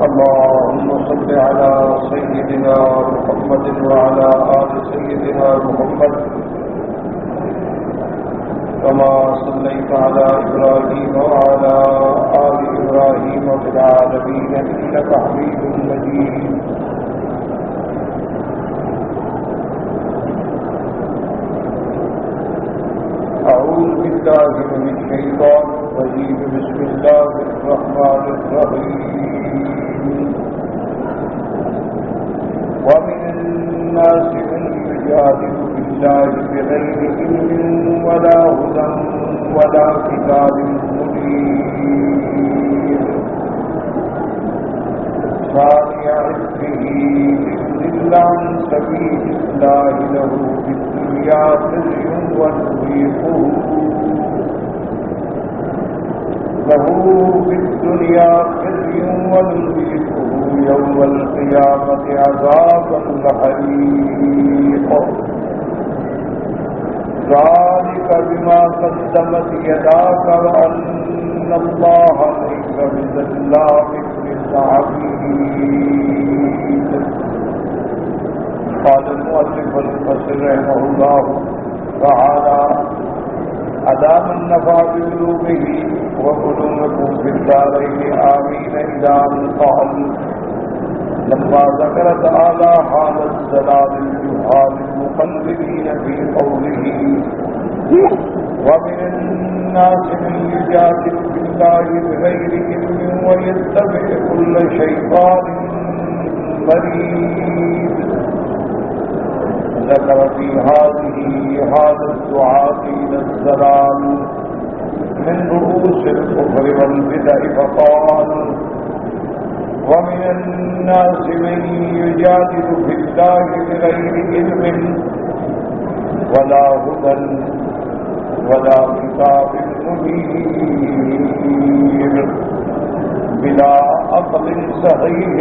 اللهم صل على سيدنا محمد وعلى آل سيدنا محمد كما صليت على إبراهيم وعلى آل إبراهيم في العالمين إنك حميد مجيد. أعوذ بالله من الشيطان الرجيم. بسم الله الرحمن الرحيم. ومن الناس من يجادل في الله بغير علم ولا هدى ولا كتاب منير ثاني عطفه ليضل عن سبيل الله له في الدنيا خزي ونذيقه يوم القيامة عذاب الحريق. ذلك بما قدمت يداك وأن الله ليس بظلام للعبيد. قال المؤلف المفسر رحمه الله تعالى: أدام النفع بقلوبه وقلوبكم في الدارين آمين. إلى أن قال: لما ذكر تعالى حال الزلال الجهال المقلدين في قوله: ومن الناس من يجادل في الله بغير علم ويتبع كل شيطان مريد، ذكر في هذا الدعاء إلى الزلال من رؤوس الكفر والبدع فقال: ومن الناس من يجادل في الله بغير علم ولا هدى ولا كتاب منير بلا عقل صحيح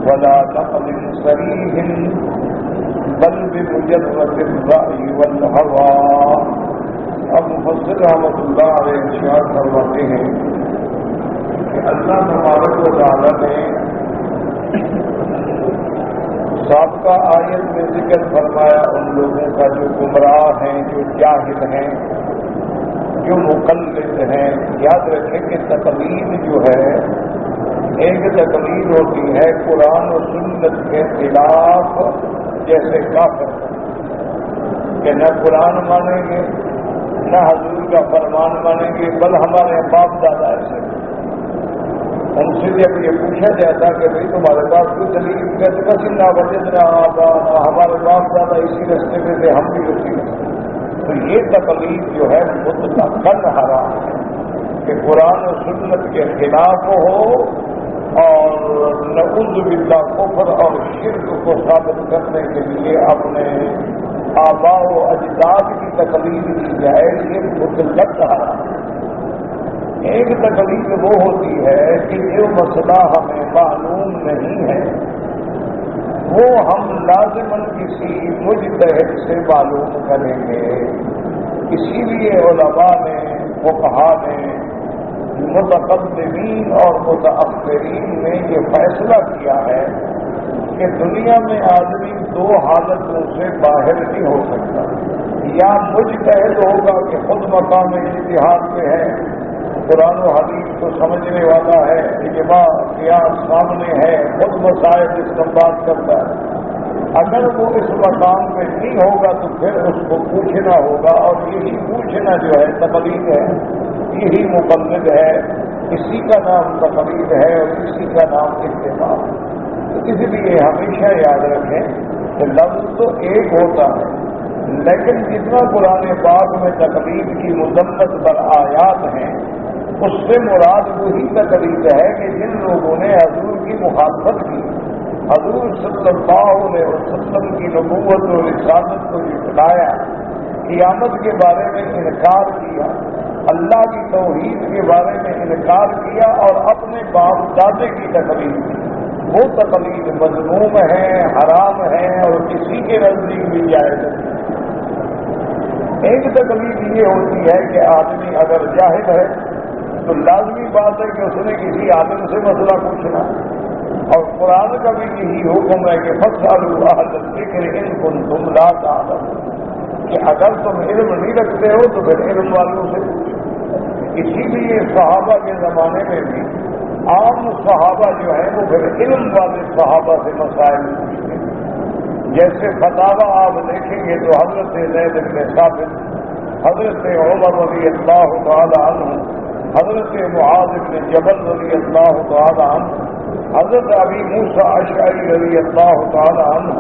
ولا نقل صريح بل بمجرد الرأي والهوى. اب مفسر رحمۃ اللہ علیہ ارشاد فرماتے ہیں کہ اللہ تبارک و تعالی نے سابقہ آیت میں ذکر فرمایا ان لوگوں کا جو گمراہ ہیں، جو جاہل ہیں، جو مقلد ہیں. یاد رکھیں کہ تقلید جو ہے، ایک تقلید ہوتی ہے قرآن و سنت کے خلاف، جیسے کافر کہ نہ قرآن مانیں گے نہ حضور کا فرمان مانیں گے، بل ہمارے باپ دادا ایسے. ان سے جب یہ پوچھا جاتا کہ بھائی تمہارے پاس کوئی دلیل کہتے بس نہ وجدنا آباءنا، ہمارے باپ دادا اسی رستے میں تھے، ہم بھی اسی رستے. تو یہ تقلید جو ہے مطلقاً حرام ہے کہ قرآن و سنت کے خلاف ہو اور نعوذ باللہ کفر اور شرک کو ثابت کرنے کے لیے اپنے آباء و اجداد کی تقلید کی جائے، یہ مطلق حرام. ایک تقلید وہ ہوتی ہے کہ جو مسئلہ ہمیں معلوم نہیں ہے وہ ہم لازماً کسی مجتہد سے معلوم کریں گے. اسی لیے علماء نے، فقہاء نے، متقدمین اور متأخرین نے یہ فیصلہ کیا ہے کہ دنیا میں آدمی دو حالتوں سے باہر نہیں ہو سکتا. یا مجتہد ہوگا کہ خود مقام اجتہاد پہ ہے، قرآن و حدیث کو سمجھنے والا ہے، اجماع قیاس سامنے ہے، خود مسائل استنباط کرتا ہے. اگر وہ اس مقام پہ نہیں ہوگا تو پھر اس کو پوچھنا ہوگا، اور یہی پوچھنا جو ہے تقلید ہے، یہی مقلد ہے. اسی کا نام تقلید ہے اور اسی کا نام اتباع. اس لیے ہمیشہ یاد رکھیں کہ لفظ تو ایک ہوتا ہے، لیکن جتنا قرآن پاک میں تقلید کی مذمت پر آیات ہیں اس سے مراد وہی تقلید ہے کہ جن لوگوں نے حضور کی مخالفت کی، حضور صلی اللہ علیہ وسلم کی نبوت و رسالت کو جھٹلایا، قیامت کے بارے میں انکار کیا، اللہ کی توحید کے بارے میں انکار کیا اور اپنے باپ دادے کی تقلید کی. وہ تقلید مذموم ہے، حرام ہے اور کسی کے نزدیک بھی جائز ہے. ایک تقلید یہ ہوتی ہے کہ آدمی اگر جاہل ہے تو لازمی بات ہے کہ اس نے کسی عالم سے مسئلہ پوچھنا، اور قرآن کا بھی یہی حکم ہے کہ فَاسْأَلُوا أَهْلَ الذِّكْرِ إِن كُنتُمْ لَا تَعْلَمُونَ، کہ اگر تم علم نہیں رکھتے ہو تو پھر علم والوں سے پوچھو۔ اسی لیے صحابہ کے زمانے میں بھی عام صحابہ جو ہیں وہ پھر علم والے صحابہ سے مسائل پوچھتے ہیں۔ جیسے فتاویٰ آپ دیکھیں گے تو حضرت زید بن ثابت، حضرت عمر رضی اللہ تعالی عنہ، حضرت معاذ بن جبل رضی اللہ تعالی عنہ، حضرت ابی موسیٰ اشعری رضی اللہ تعالی عنہ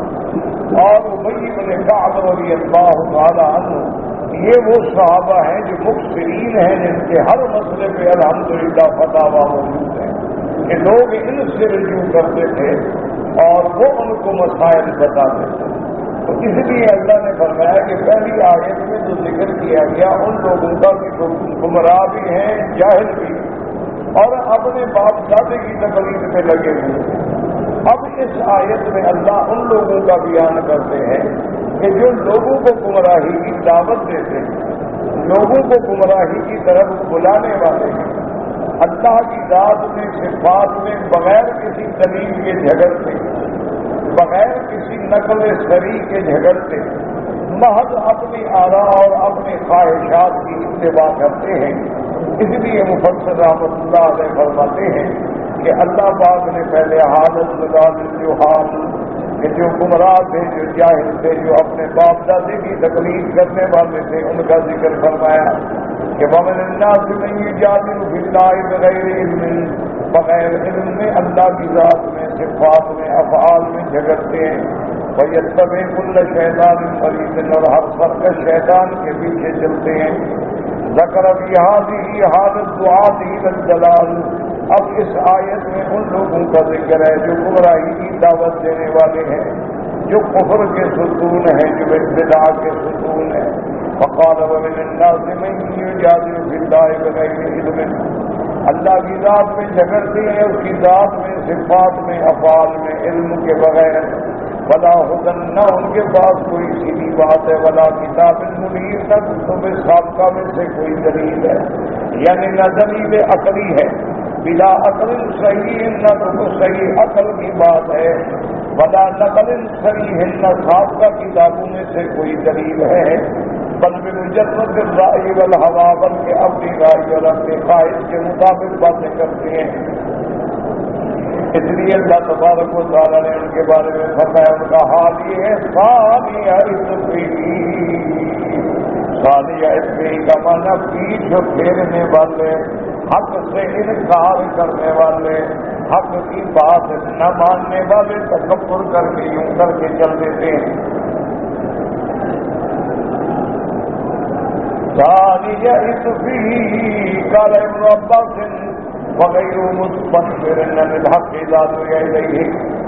اور ابی بن کعب رضی اللہ تعالی عنہ، یہ وہ صحابہ ہیں جو مکثرین ہیں، جن کے ہر مسئلے پہ الحمدللہ فتاویٰ موجود ہیں کہ لوگ ان سے رجوع کرتے تھے اور وہ ان کو مسائل بتاتے تھے۔ تو اس لیے اللہ نے فرمایا کہ پہلی آیت میں جو ذکر کیا گیا ان لوگوں کا کہ گمراہ بھی ہیں، جاہل بھی، اور اپنے باپ دادے کی تقلید پہ لگے ہوئے ہیں۔ اب اس آیت میں اللہ ان لوگوں کا بیان کرتے ہیں کہ جو لوگوں کو گمراہی کی دعوت دیتے ہیں، لوگوں کو گمراہی کی طرف بلانے والے ہیں، اللہ کی ذات میں، صفات میں بغیر کسی دلیل کے جھگڑتے، بغیر کسی نقل سری کے جھگڑتے، محض اپنی آراء اور اپنی خواہشات کی اتباع کرتے ہیں۔ اس لیے مفسر رحمۃ اللہ علیہ فرماتے ہیں کہ اللہ پاک نے پہلے حالت لگا دی، جو حال کہ جو گمراہ تھے، جو جاہل تھے، جو اپنے باپ دادے کی تقلید کرنے والے تھے، ان کا ذکر فرمایا کہ وَمِنَ النَّاسِ مَن يُجَادِلُ فِي اللَّهِ بِغَيْرِ عِلْمٍ، بغیر علم میں اللہ کی ذات میں، صفات میں، افعال میں جھگڑتے ہیں۔ وَيَتَّبِعُ كُلَّ شَيْطَانٍ مَرِيدٍ، اور ہر سرکش شیطان کے پیچھے چلتے ہیں۔ ذکر فی هذه حال الدعاة إلى الضلال، اب اس آیت میں ان لوگوں کا ذکر ہے جو گمراہی کی دعوت دینے والے ہیں، جو کفر کے ستون ہیں، جو ابتداء کے ستون ہیں۔ فقال ومن الناس من يجادل في الله بغير علم، اللہ کی ذات میں جھگڑتے ہیں، اس کی ذات میں، صفات میں، افعال میں، علم کے بغیر۔ ولا ہدن، نہ ان کے پاس کوئی سیدھی بات ہے، ولا کتاب منیر، نہ کتب سابقہ میں سے کوئی دلیل ہے، یعنی نہ دلیل عقلی ہے، بلا عقل صحیح، نہ تو صحیح عقل کی بات ہے، ولا نقل صحیح، نہ سابقہ کتابوں میں سے کوئی دلیل ہے، بل بمجرد الرائے والہوا، بلکہ اپنی رائے اور اپنے خواہش کے مطابق باتیں کرتے ہیں۔ اس لیے اللہ تبارک و تعالیٰ نے ان کے بارے میں فرمایا، ان کا حال یہ ہے ثانیہ اثمی کا معنی پیچھ پھیرنے والے، حق سے انکار کرنے والے، حق کی بات نہ ماننے والے، تکبر کر کے یوں کر کے چل دیتے ہیں۔ ثانیہ اثمی قال ابن عباس وغیر مستكبر بالحق اذا دعي الیہ،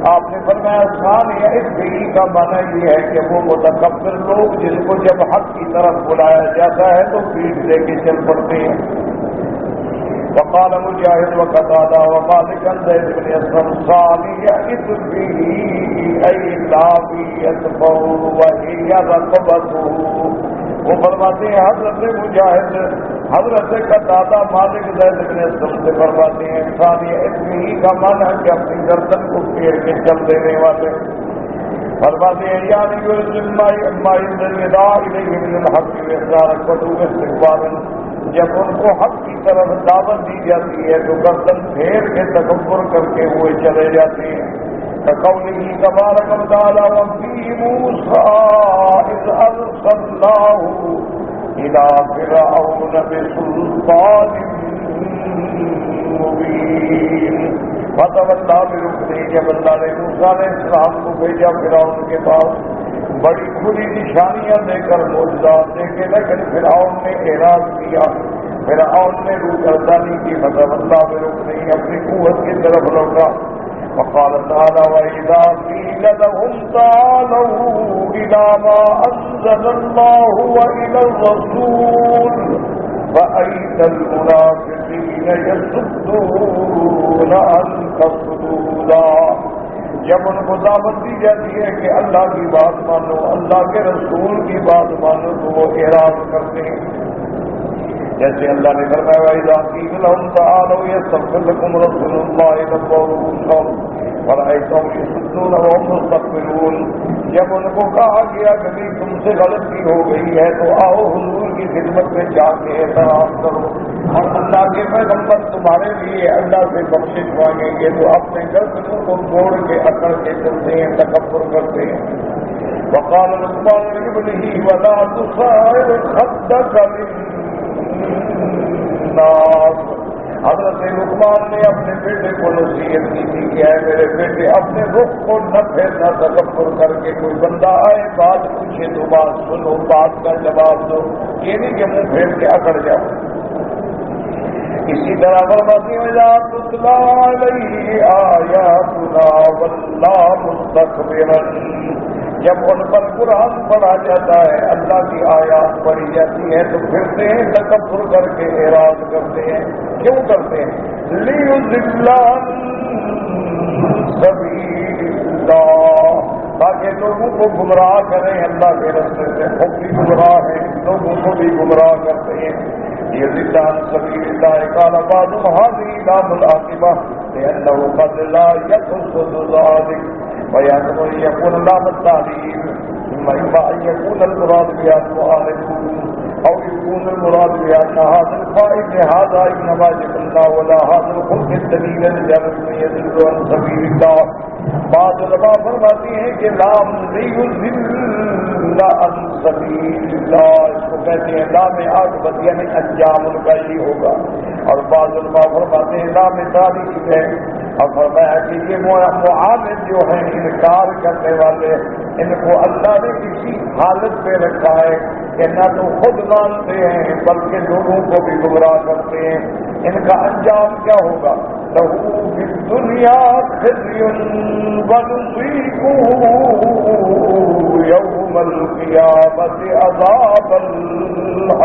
آپ نے فرمایا ثانیہ اثمی کا معنی یہ ہے کہ وہ متکبر لوگ جن کو جب حق کی طرف بلایا جاتا ہے تو پیٹھ دے کے چل پڑتے ہیں۔ وقال مجاہد وقتادہ ومالک عن زید بن اسلم ثانیہ اثمی ای لاویت وہی رقبتہ، وہ فرماتے ہیں حضرت مجاہد، حضرت قتادہ، مالک زید بن اسلم سے فرماتے ہیں ثانیہ اثمی کا معنی ہے کہ اپنی گردن کو پھیر کے چل دینے والے، فرماتے ہیں یعنی ما النداء الیہ من الحق واصرارا واستكبارا، جب ان کو حق کی طرف دعوت دی جاتی ہے تو گردن پھیر کے تکبر کر کے ہوئے چلے جاتے ہیں۔ كقوله تبارك وتعالى وفي موسى إذ أرسلناه إلى فرعون بسلطان مبين فتولى بركنه، جب اللہ نے موسیٰ علیہ السلام کو بھیجا فرعون کے پاس بڑی کھلی نشانیاں دے کر، معجزات دے کے، لیکن فرعون نے اعراض کیا، فرعون نے روگردانی کی، فتولى بركنه، اپنی قوت کی طرف لوٹا۔ وقال تعالى وإذا قيل لهم تعالوا إلى ما أنزل الله وإلى الرسول رأيت المنافقين يصدون عنك صدودا، جب ان کو دعوت دی جاتی ہے کہ اللہ کی بات مانو، اللہ کے رسول کی بات مانو، تو وہ اعراض کرتے ہیں۔ جیسے اللہ نے فرمایا وَإِذَا قِيلَ لَهُمْ تَعَالَوْا يَسْتَغْفِرْ لَكُمْ رَسُولُ اللَّهِ لَوَّوْا رُءُوسَهُمْ وَرَأَيْتَهُمْ يَصُدُّونَ وَهُمْ مُسْتَكْبِرُونَ. جب ان کو کہا گیا کہ تم سے غلطی ہو گئی ہے تو آؤ حضور کی خدمت میں جا کے اعتراف کرو اور اللہ کے پیغمبر تمہارے لیے اللہ سے بخشش مانگیں گے تو اپنے گردنوں کو توڑ کے اکڑ کے چلتے ہیں، تکبر کرتے ہیں. وقال لقمان لابنه ولا تصعر خدك للناس. حضرت لقمان نے اپنے بیٹے کو نصیحت کی تھی کہ اے میرے بیٹے اپنے رخ کو نہ پھیرنا، تکبر کر کے کوئی بندہ آئے بات پوچھے تو بات سنو، بات کا جواب دو، یہ نہیں کہ منہ پھیر کے اکڑ جاؤ. اسی طرح فرماتی ہے اذا تتلی علیہ آیاتنا واللہ مستکبرا. جب ان پر قرآن پڑھا جاتا ہے، اللہ کی آیات پڑھی جاتی ہے تو پھرتے ہیں تکبر کر کے اعراض کرتے ہیں. کیوں کرتے ہیں؟ لیضل عن سبیل اللہ، تاکہ لوگوں کو گمراہ کریں اللہ کے راستے سے. خود بھی گمراہ ہیں، لوگوں کو بھی گمراہ کرتے ہیں. لیضل عن سبیل اللہ. قال بعضهم هذه لام العاقبة لأنه قد لا يقصد ذلك ويجب أن يكون لام التعليل، إما أن يكون المراد بها المعارضون أو يكون المراد بها أن هذا القائد هذا إنما جبلنا ولا هذا الخلق الدليل لجعل من يضل عن سبيل الله. بعض علماء فرماتی ہیں کہ لام لیضل عن سبیل اللہ، اس کو کہتے ہیں لام عاقبت، یعنی انجام ان کا یہ ہوگا. اور بعض علماء فرماتے ہیں لام تعلیل ہے. اور فرمایا کہ یہ معاند جو ہیں، انکار کرنے والے، ان کو اللہ نے کسی حالت پہ رکھا ہے کہ نہ تو خود مانتے ہیں بلکہ لوگوں کو بھی گمراہ کرتے ہیں. ان کا انجام کیا ہوگا؟ لَهُ فِي الدُّنْيَا خِزْيٌ وَنُذِيقُهُ يَوْمَ الْقِيَامَةِ عَذَابَ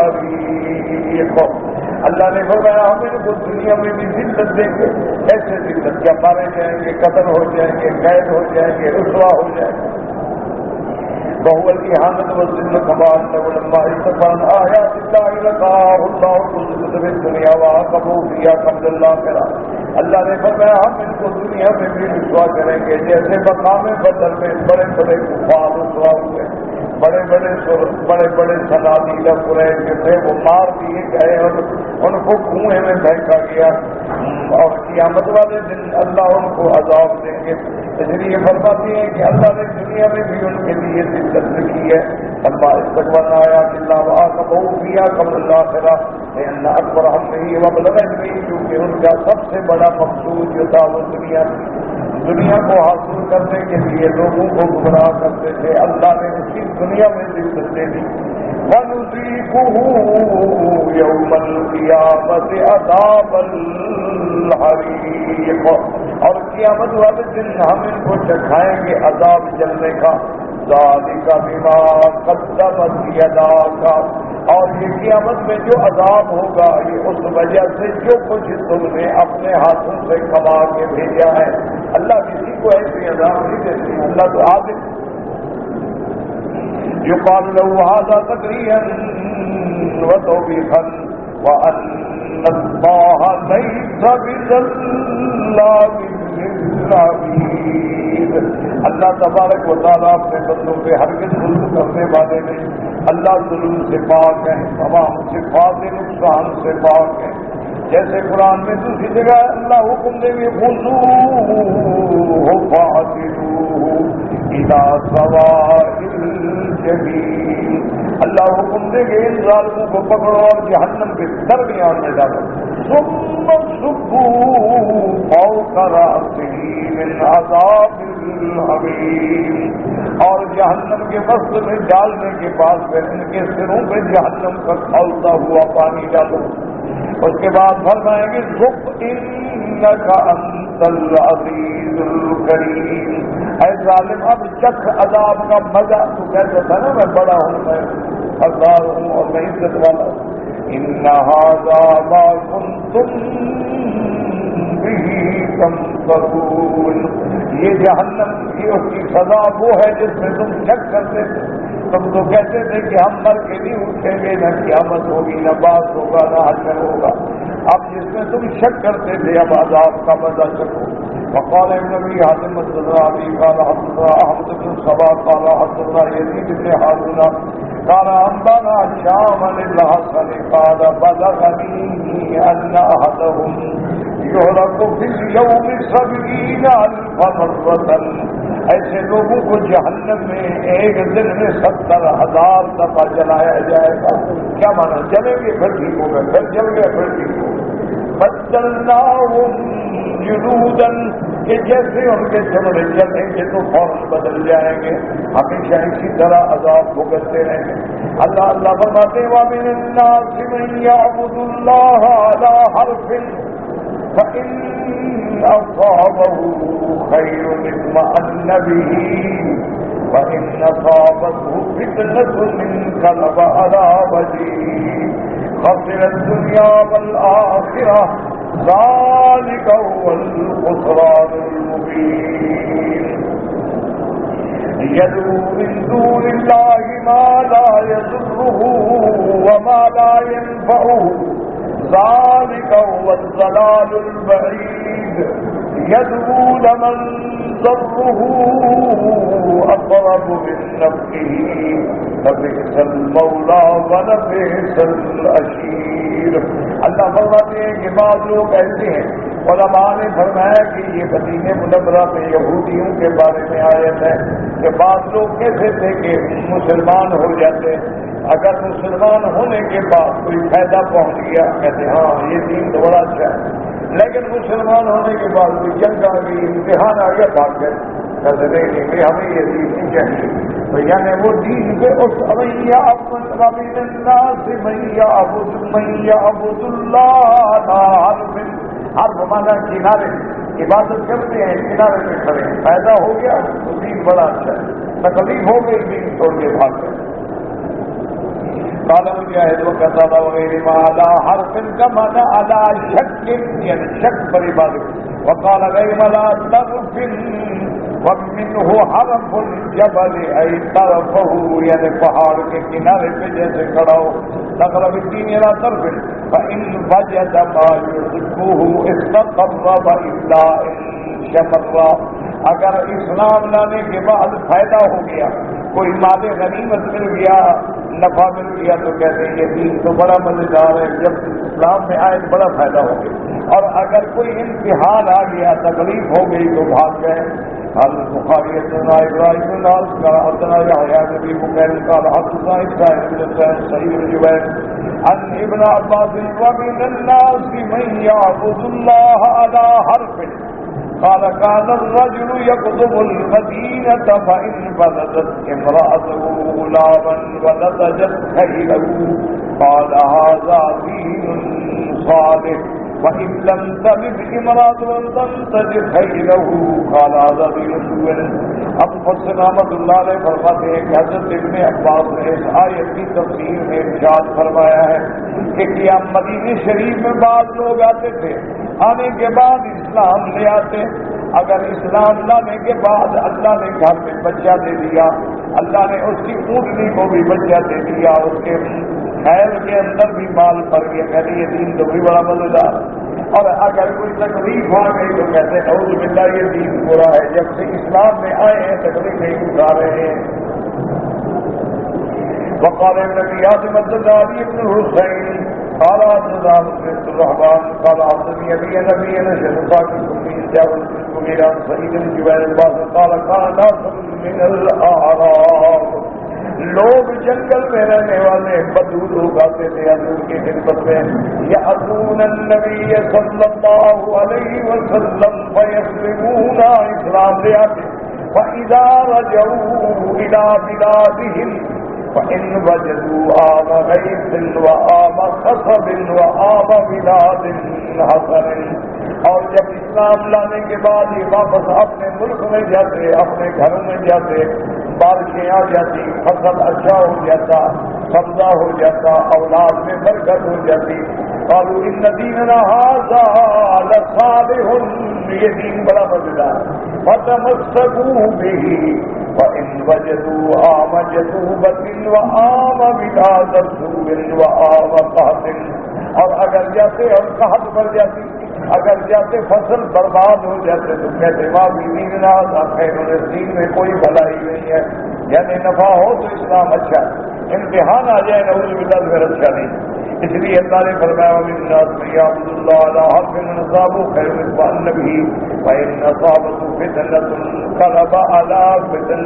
الْحَرِيقِ. اللہ نے فرمایا ہم ان کو دنیا میں بھی ذلت دیں گے. ایسے ذلت کیا مارے جائیں گے، قتل ہو جائیں گے، قید ہو جائیں گے، رسوا ہو جائیں گے. وهو الإهانة والذل كما أنه لما استكبر عن آيات الله لقاه الله العزة في الدنيا وعاقبه فيها قبل الآخرة. اللہ نے فرمایا ہم ان کو دنیا میں بھی رسوا کریں گے جیسے مقام بدر میں بڑے بڑے کفار رسوا ہوئے، بڑے بڑے صنادید قریش جو تھے وہ مار دیے گئے اور ان کو کنویں میں پھینکا گیا. اور قیامت والے دن اللہ ان کو عذاب دیں گے. اس لیے فرماتی ہیں کہ اللہ نے دنیا میں بھی ان کے لیے ذلت رکھی ہے. لما استكبر آیات اللہ وعاقبه فيها قبل الآخرة لأن أكبر همه ومبلغ علمه، کیونکہ ان کا سب سے بڑا مقصود جو تھا وہ دنیا کو حاصل کرنے کے لیے لوگوں کو گمراہ کرتے تھے. اللہ نے اسی دنیا میں ذلت دے دی. وَنُذِيقُهُ يَوْمَ الْقِيَامَةِ عَذَابَ الْحَرِيقِ. اور قیامت والے دن ہم ان کو چکھائیں گے عذاب جلنے کا. ذَلِكَ بِمَا قَدَّمَتْ يَدَاكَ. اور یہ قیامت میں جو عذاب ہوگا یہ اس وجہ سے جو کچھ تم نے اپنے ہاتھوں سے کما کے بھیجا ہے. اللہ کسی کو ایسی عذاب نہیں دیتے. اللہ تو عادل. يقال له هذا تقريرا وتوبيخا وأن الله ليس بظلام للعبيد. اللہ تبارک و تعالیٰ اپنے بندوں پہ ہرگز ظلم کرنے والے نہیں. اللہ ظلم سے پاک ہے، تمام صفات نقصان سے پاک ہے. جیسے قرآن میں دوسری جگہ اللہ حکم دیں گے خذوہ فاعتلوہ الی سواء الجحیم. اللہ حکم دیں گے ان ظالموں کو پکڑو اور جہنم کے درمیان میں ڈالو. ثم صبوا فوق رأسہ من عذاب الحمیم. اور جہنم کے وسط میں ڈالنے کے بعد پھر ان کے سروں پہ جہنم کا کھولتا ہوا پانی ڈالو. اس کے بعد فرمائیں گے ذُقْ إِنَّكَ أَنْتَ الْعَزِيزُ الْكَرِيمُ. اے ظالم اب چکھ عذاب کا مزہ. تو کہتا تھا نا میں بڑا ہوں، میں حقدار ہوں اور میں عزت والا ہوں. إِنَّ هَذَا مَا كُنْتُمْ بِهِ تَمْتَرُونَ. یہ جہنم کی اس کی سزا وہ ہے جس میں تم شک کرتے تھے. تم تو کہتے تھے کہ ہم مر کے نہیں اٹھیں گے، نہ قیامت ہوگی، نہ باس ہوگا، نہ حشر ہوگا۔ اب جس میں تم شک کرتے تھے اب عذاب کا مزہ چکھو۔ وقال النبي حاتم الزرعي قال حدثنا احمد بن صبا قال حدثنا يزيد بن هارون قال انبانا هشام الحسن قال بلغني ان احدهم يهلك في اليوم 70,000 مرة، ایسے لوگوں کو جہنم میں ایک دن میں 70,000 دفعہ جلایا جائے گا۔ کیا مانا؟ جلیں گے پھر ٹھیک ہو گئے، پھر جل گئے پھر ٹھیک ہو گئے۔ بدلناهم جلودا، کہ جیسے ان کے چمڑے جلیں گے تو فوراً بدل جائیں گے، ہمیشہ اسی طرح عذاب بھگتتے رہیں گے۔ اللہ فرماتے ہیں وَمِنَ النَّاسِ مَن يَعْبُدُ اللَّهَ عَلَى حَرْفٍ فَإِنْ أَصَابَهُ خَيْرٌ اطْمَأَنَّ بِهِ وَإِنْ أَصَابَتْهُ فِتْنَةٌ انقَلَبَ عَلَى وَجْهِهِ خَسِرَ الدُّنْيَا وَالْآخِرَةَ ذلك هو الخسران المبين يدعو من دون الله ما لا يضره وما لا ينفعه ذلك هو الضلال البعيد يدعو لمن ضره أقرب من نفعه لبئس المولى ولبئس العشير۔ اللہ فرماتے ہیں کہ بعض لوگ ایسے ہیں، علماء نے فرمایا کہ یہ مدینہ منورہ میں یہودیوں کے بارے میں آیت ہے کہ بعض لوگ کیسے تھے کہ مسلمان ہو جاتے، اگر مسلمان ہونے کے بعد کوئی فائدہ پہنچ گیا کہتے ہاں یہ دین تو بڑا اچھا ہے، لیکن مسلمان ہونے کے بعد کوئی جنگ آ گئی، امتحان آ گیا، بھاگ گئے، کہتے نہیں کہ ہمیں یہ دین نہیں چاہیے۔ تو یعنی وہ دین پہ اس عبد اللہ حرف مانا کنارے، عبادت کرتے ہیں کنارے پہ کھڑے ہیں، فائدہ ہو گیا تو دین بڑا اچھا ہے، تکلیف ہو گئی دین چھوڑ کے بھاگ گئے۔ قال مجاہد وقتادہ وغیرہ علی حرف کا مانا علی شک، یعنی شک پر عبادت۔ وقال غیر لا تغفل ومنه حرف الجبل ای طرفه، یعنی پہاڑ کے کنارے پہ جیسے کھڑا ہو، تقرب الدین الى طرف فإن وجد ما يحبه استقرب إلا إن شمر، اگر اسلام لانے کے بعد فائدہ ہو گیا، کوئی مال غنیمت مل گیا، نفع مل گیا، تو کہتے ہیں یہ دین تو بڑا مزیدار ہے، جب اسلام میں آئے بڑا فائدہ ہو گیا، اور اگر کوئی امتحان آ گیا، تکلیف ہو گئی تو بھاگ گئے۔ البخاری حدثنا ابراہیم بن ناصر قال حدثنا يحيى بن بكير قال حدثنا اسحاق بن سعيد بن جبير عن ابن عباس ومن الناس من يعبد الله على حرف قال كان الرجل يقدم المدينة فإن بلدت امرأته غلاما ونضجت خيله قال هذا دين صالح وَإِن لَّمْ تَلِدْ امْرَأَةٌ تَنْتَجِرُ خَيْلَهُ قَالَ هَذَا دِينُ سُوءٍ۔ ابو حسن احمد اللہ علیہ فرماتے ہیں کہ حضرت ابن عباس نے اس آیت کی تفسیر میں ارشاد فرمایا ہے کہ کیا مدینہ شریف میں بعض لوگ آتے تھے، آنے کے بعد اسلام لے آتے، اگر اسلام لانے کے بعد اللہ نے گھر میں بچہ دے دیا، اللہ نے اس کی اونٹنی کو بھی بچہ دے دیا، اس کے خیر کے اندر بھی مال پڑ گیا، کہتے یہ دین تو بھی بڑا مزیدار، اور اگر کوئی تکلیف آ گئی تو کہتے ہیں نعوذ باللہ یہ دین برا ہے، جب سے اسلام میں آئے ہیں تکلیفیں اٹھا رہے ہیں۔ وقال النبي عاصم الداري بن الحسين قال حدثنا عبد الرحمن قال حدثني ابي نبي نشر ساكن من جابر بن مغيرة سعيد بن جبير الباز قال كان ناس من الاعراب، لوگ جنگل میں رہنے والے بدو لوگ آتے تھے حضور کی خدمت میں، یأتون النبی صلی اللہ علیہ وسلم فیسلمون، اسلام لے آتے، فإذا رجعوا إلى بلادهم فإن وجدوا آب غيث وآب خصب وآب بلاد حسن، اور جب اسلام لانے کے بعد یہ واپس اپنے ملک میں جاتے، اپنے گھروں میں جاتے، بارشیں آ جاتی، فصل اچھا ہو جاتا، سبزہ ہو جاتا، اولاد میں برکت ہو جاتی، قالوا ان دیننا ھذا لصالح، یہ دین بڑا مزیدار، فتمسکوا به، وَإِنْ وَجَدُوا آمَ جَدُوبَةٍ وَآمَ بِلَادَ سُوءٍ وَآمَ قَحْطٍ، اور اگر جاتے اور قحط بڑھ جاتی، اگر جاتے فصل برباد ہو جاتے تو کہتے واقعی دین خیر دین میں کوئی بھلائی نہیں ہے، یعنی نفع ہو تو اسلام اچھا ہے، امتحان آ جائے نعوذ باللہ پھر اچھا نہیں۔ اس لیے اللہ نے فرمایا وَمِنَ النَّاسِ مَن يَعْبُدُ اللَّهَ عَلَىٰ حَرْفٍ إِنْ أَصَابَهُ خَيْرٌ اطْمَأَنَّ بِهِ وَإِنْ أَصَابَتْهُ فِتْنَةٌ انقَلَبَ عَلَىٰ وَجْهِهِ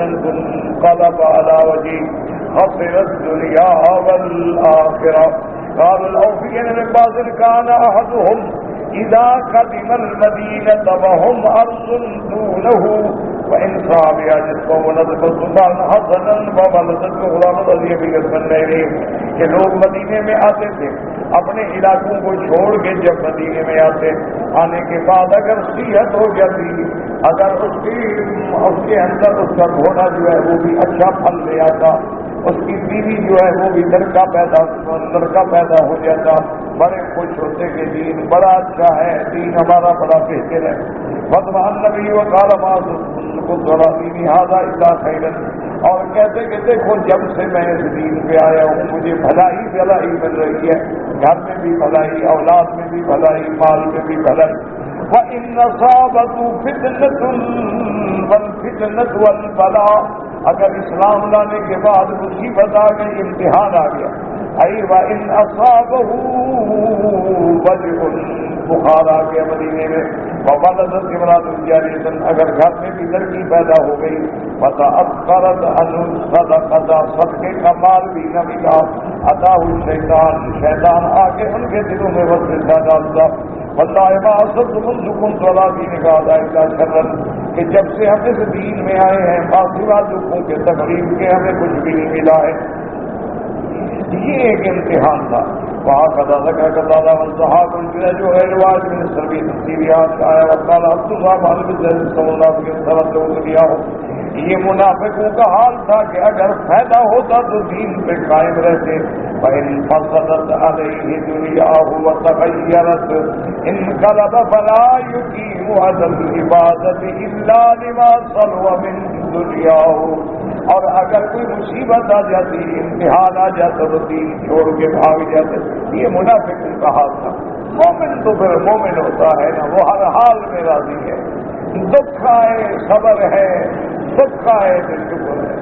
خَسِرَ الدُّنْيَا وَالْآخِرَةَ۔ قال الأوفياء من بعض كان أحدهم إذا قدم المدينة وهم أرض دونه وإن صابها جسمه ونظف الصبان حسنا وولدته غلام رضي بقسم الليل، کہ لوگ مدینے میں آتے تھے اپنے علاقوں کو چھوڑ کے، جب مدینے میں آتے آنے کے بعد اگر صحت ہو جاتی، اگر اس کے اندر اس کا گھوڑا جو ہے وہ بھی اچھا پھل لے آتا، اس کی بیوی جو ہے وہ بھی لڑکا پیدا ہو جاتا، بڑے خوش ہوتے کہ دین بڑا اچھا ہے، دین ہمارا بڑا بہتر ہے۔ وَطْمَأَنَّ النَّبِيُّ وَقَالَ مَا كُنتُ أَرَىٰ دِينِي هَٰذَا إِلَّا خَيْرًا، اور کہتے کہ دیکھو جب سے میں اس دین پہ آیا ہوں مجھے بھلائی مل رہی ہے، گھر میں بھی بھلائی، اولاد میں بھی بھلائی، مال میں بھی بھلائی۔ وَإِنْ أَصَابَتْهُ فِتْنَةٌ وَالْفِتْنَةُ وَالْبَلَاءُ، اگر اسلام لانے کے بعد مصیبت آ گئی، امتحان آ گیا، وَإِنْ أَصَابَهُ وَجْعٌ، بخار آ گیا مدینے میں، وَوَلَدَتْ امْرَأَةٌ جَارِيَةٌ، اگر گھر میں بھی لڑکی پیدا ہو گئی، وَتَأَخَّرَتْ عَنْهُ الصَّدَقَةُ، صدقے کا مال بھی نہ ملا، أَتَاهُ الشَّيْطَانُ، شیطان آ کے ان کے دلوں میں وسوسہ ڈالتا، وَاللَّهِ مَا أَصَبْتُ مُنْذُ كُنْتُ عَلَىٰ دِينِكَ هَٰذَا إِلَّا شَرًّا، کہ جب سے ہم اس دین میں آئے ہیں سوا دکھوں کے تقریب کے ہمیں کچھ بھی نہیں ملا ہے۔ یہ ایک امتحان تھا۔ وہاں قضا والصحاب جو ہے رواج میں سبھی تفصیلیات آیا وقال عبد اللہ صلی اللہ علیہ وسلم دیا ہو، یہ منافقوں کا حال تھا کہ اگر فائدہ ہوتا تو دین پہ قائم رہتے، فَإِنْ فَصَلَتْ عَلَيْهِ دُنْيَاهُ وَتَغَيَّرَتْ انقلب فَلَا يُقِيمُ عَلَى الْعِبَادَةِ إِلَّا لِمَا صَلُوَ مِنْ دُنْيَاهُ، اور اگر کوئی مصیبت آ جاتی، امتحان آ جاتا تو دین چھوڑ کے بھاگ جاتے۔ یہ منافقوں کا حال تھا۔ مومن تو پھر مومن ہوتا ہے نا، وہ ہر حال میں راضی ہے، دکھ آئے صبر ہے، سکھ آئے پھر شکر ہے۔